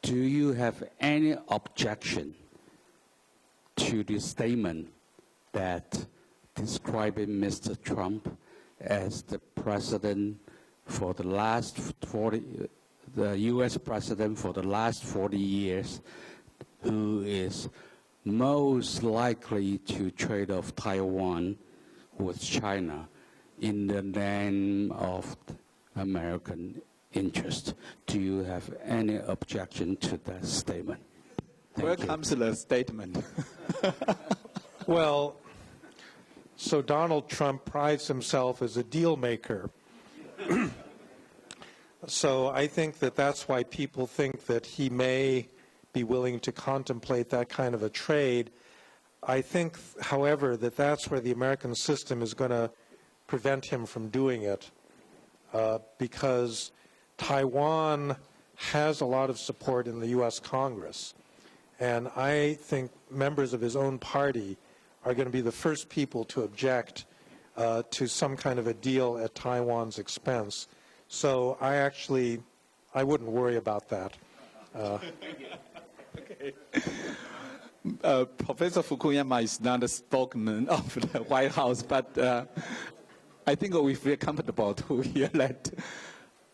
Do you have any objection to the statement that describing Mr. Trump as the president for the last 40, the U.S. president for the last 40 years, who is most likely to trade off Taiwan with China in the name of American interest? Do you have any objection to that statement? Where comes the statement? Well, So Donald Trump prides himself as a deal maker. So I think that that's why people think that he may be willing to contemplate that kind of a trade. I think, however, that that's where the American system is going to prevent him from doing it, because Taiwan has a lot of support in the U.S. Congress. And I think members of his own party are going to be the first people to object to some kind of a deal at Taiwan's expense. So I wouldn't worry about that. Okay. Professor Fukuyama is not a spokesman of the White House, but I think we feel comfortable to hear that.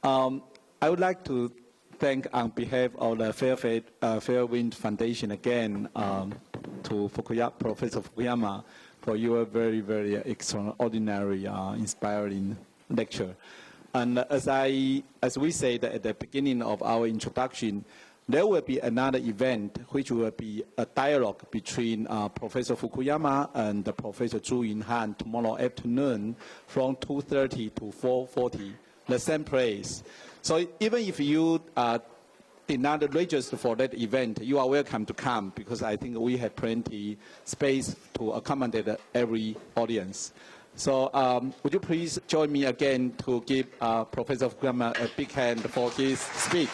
I would like to thank on behalf of the Fairwind Foundation again to Professor Fukuyama for your very, very extraordinary, inspiring lecture. And as we said at the beginning of our introduction, there will be another event which will be a dialogue between Professor Fukuyama and Professor Zhu Yunhan tomorrow afternoon from 2:30 to 4:40, the same place. So even if you did not register for that event, you are welcome to come, because I think we have plenty space to accommodate every audience. So would you please join me again to give Professor Fukuyama a big hand for his speech.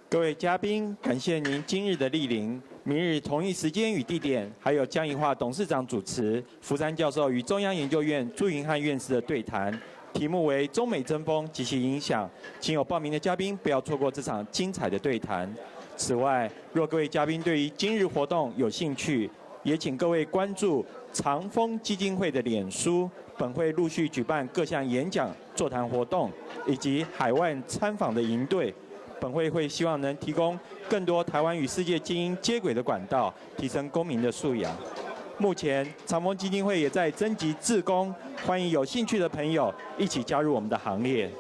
各位嘉宾，感谢您今日的莅临。明日同一时间与地点，还有江宜樺董事长主持，福山教授与中央研究院朱云汉院士的对谈，题目为中美争锋及其影响。请有报名的嘉宾不要错过这场精彩的对谈。此外，若各位嘉宾对于今日活动有兴趣，也请各位关注长风基金会的脸书，本会陆续举办各项演讲、座谈活动，以及海外参访的营队。本会会希望能提供更多台湾与世界精英接轨的管道，提升公民的素养。目前，长风基金会也在征集志工，欢迎有兴趣的朋友一起加入我们的行列。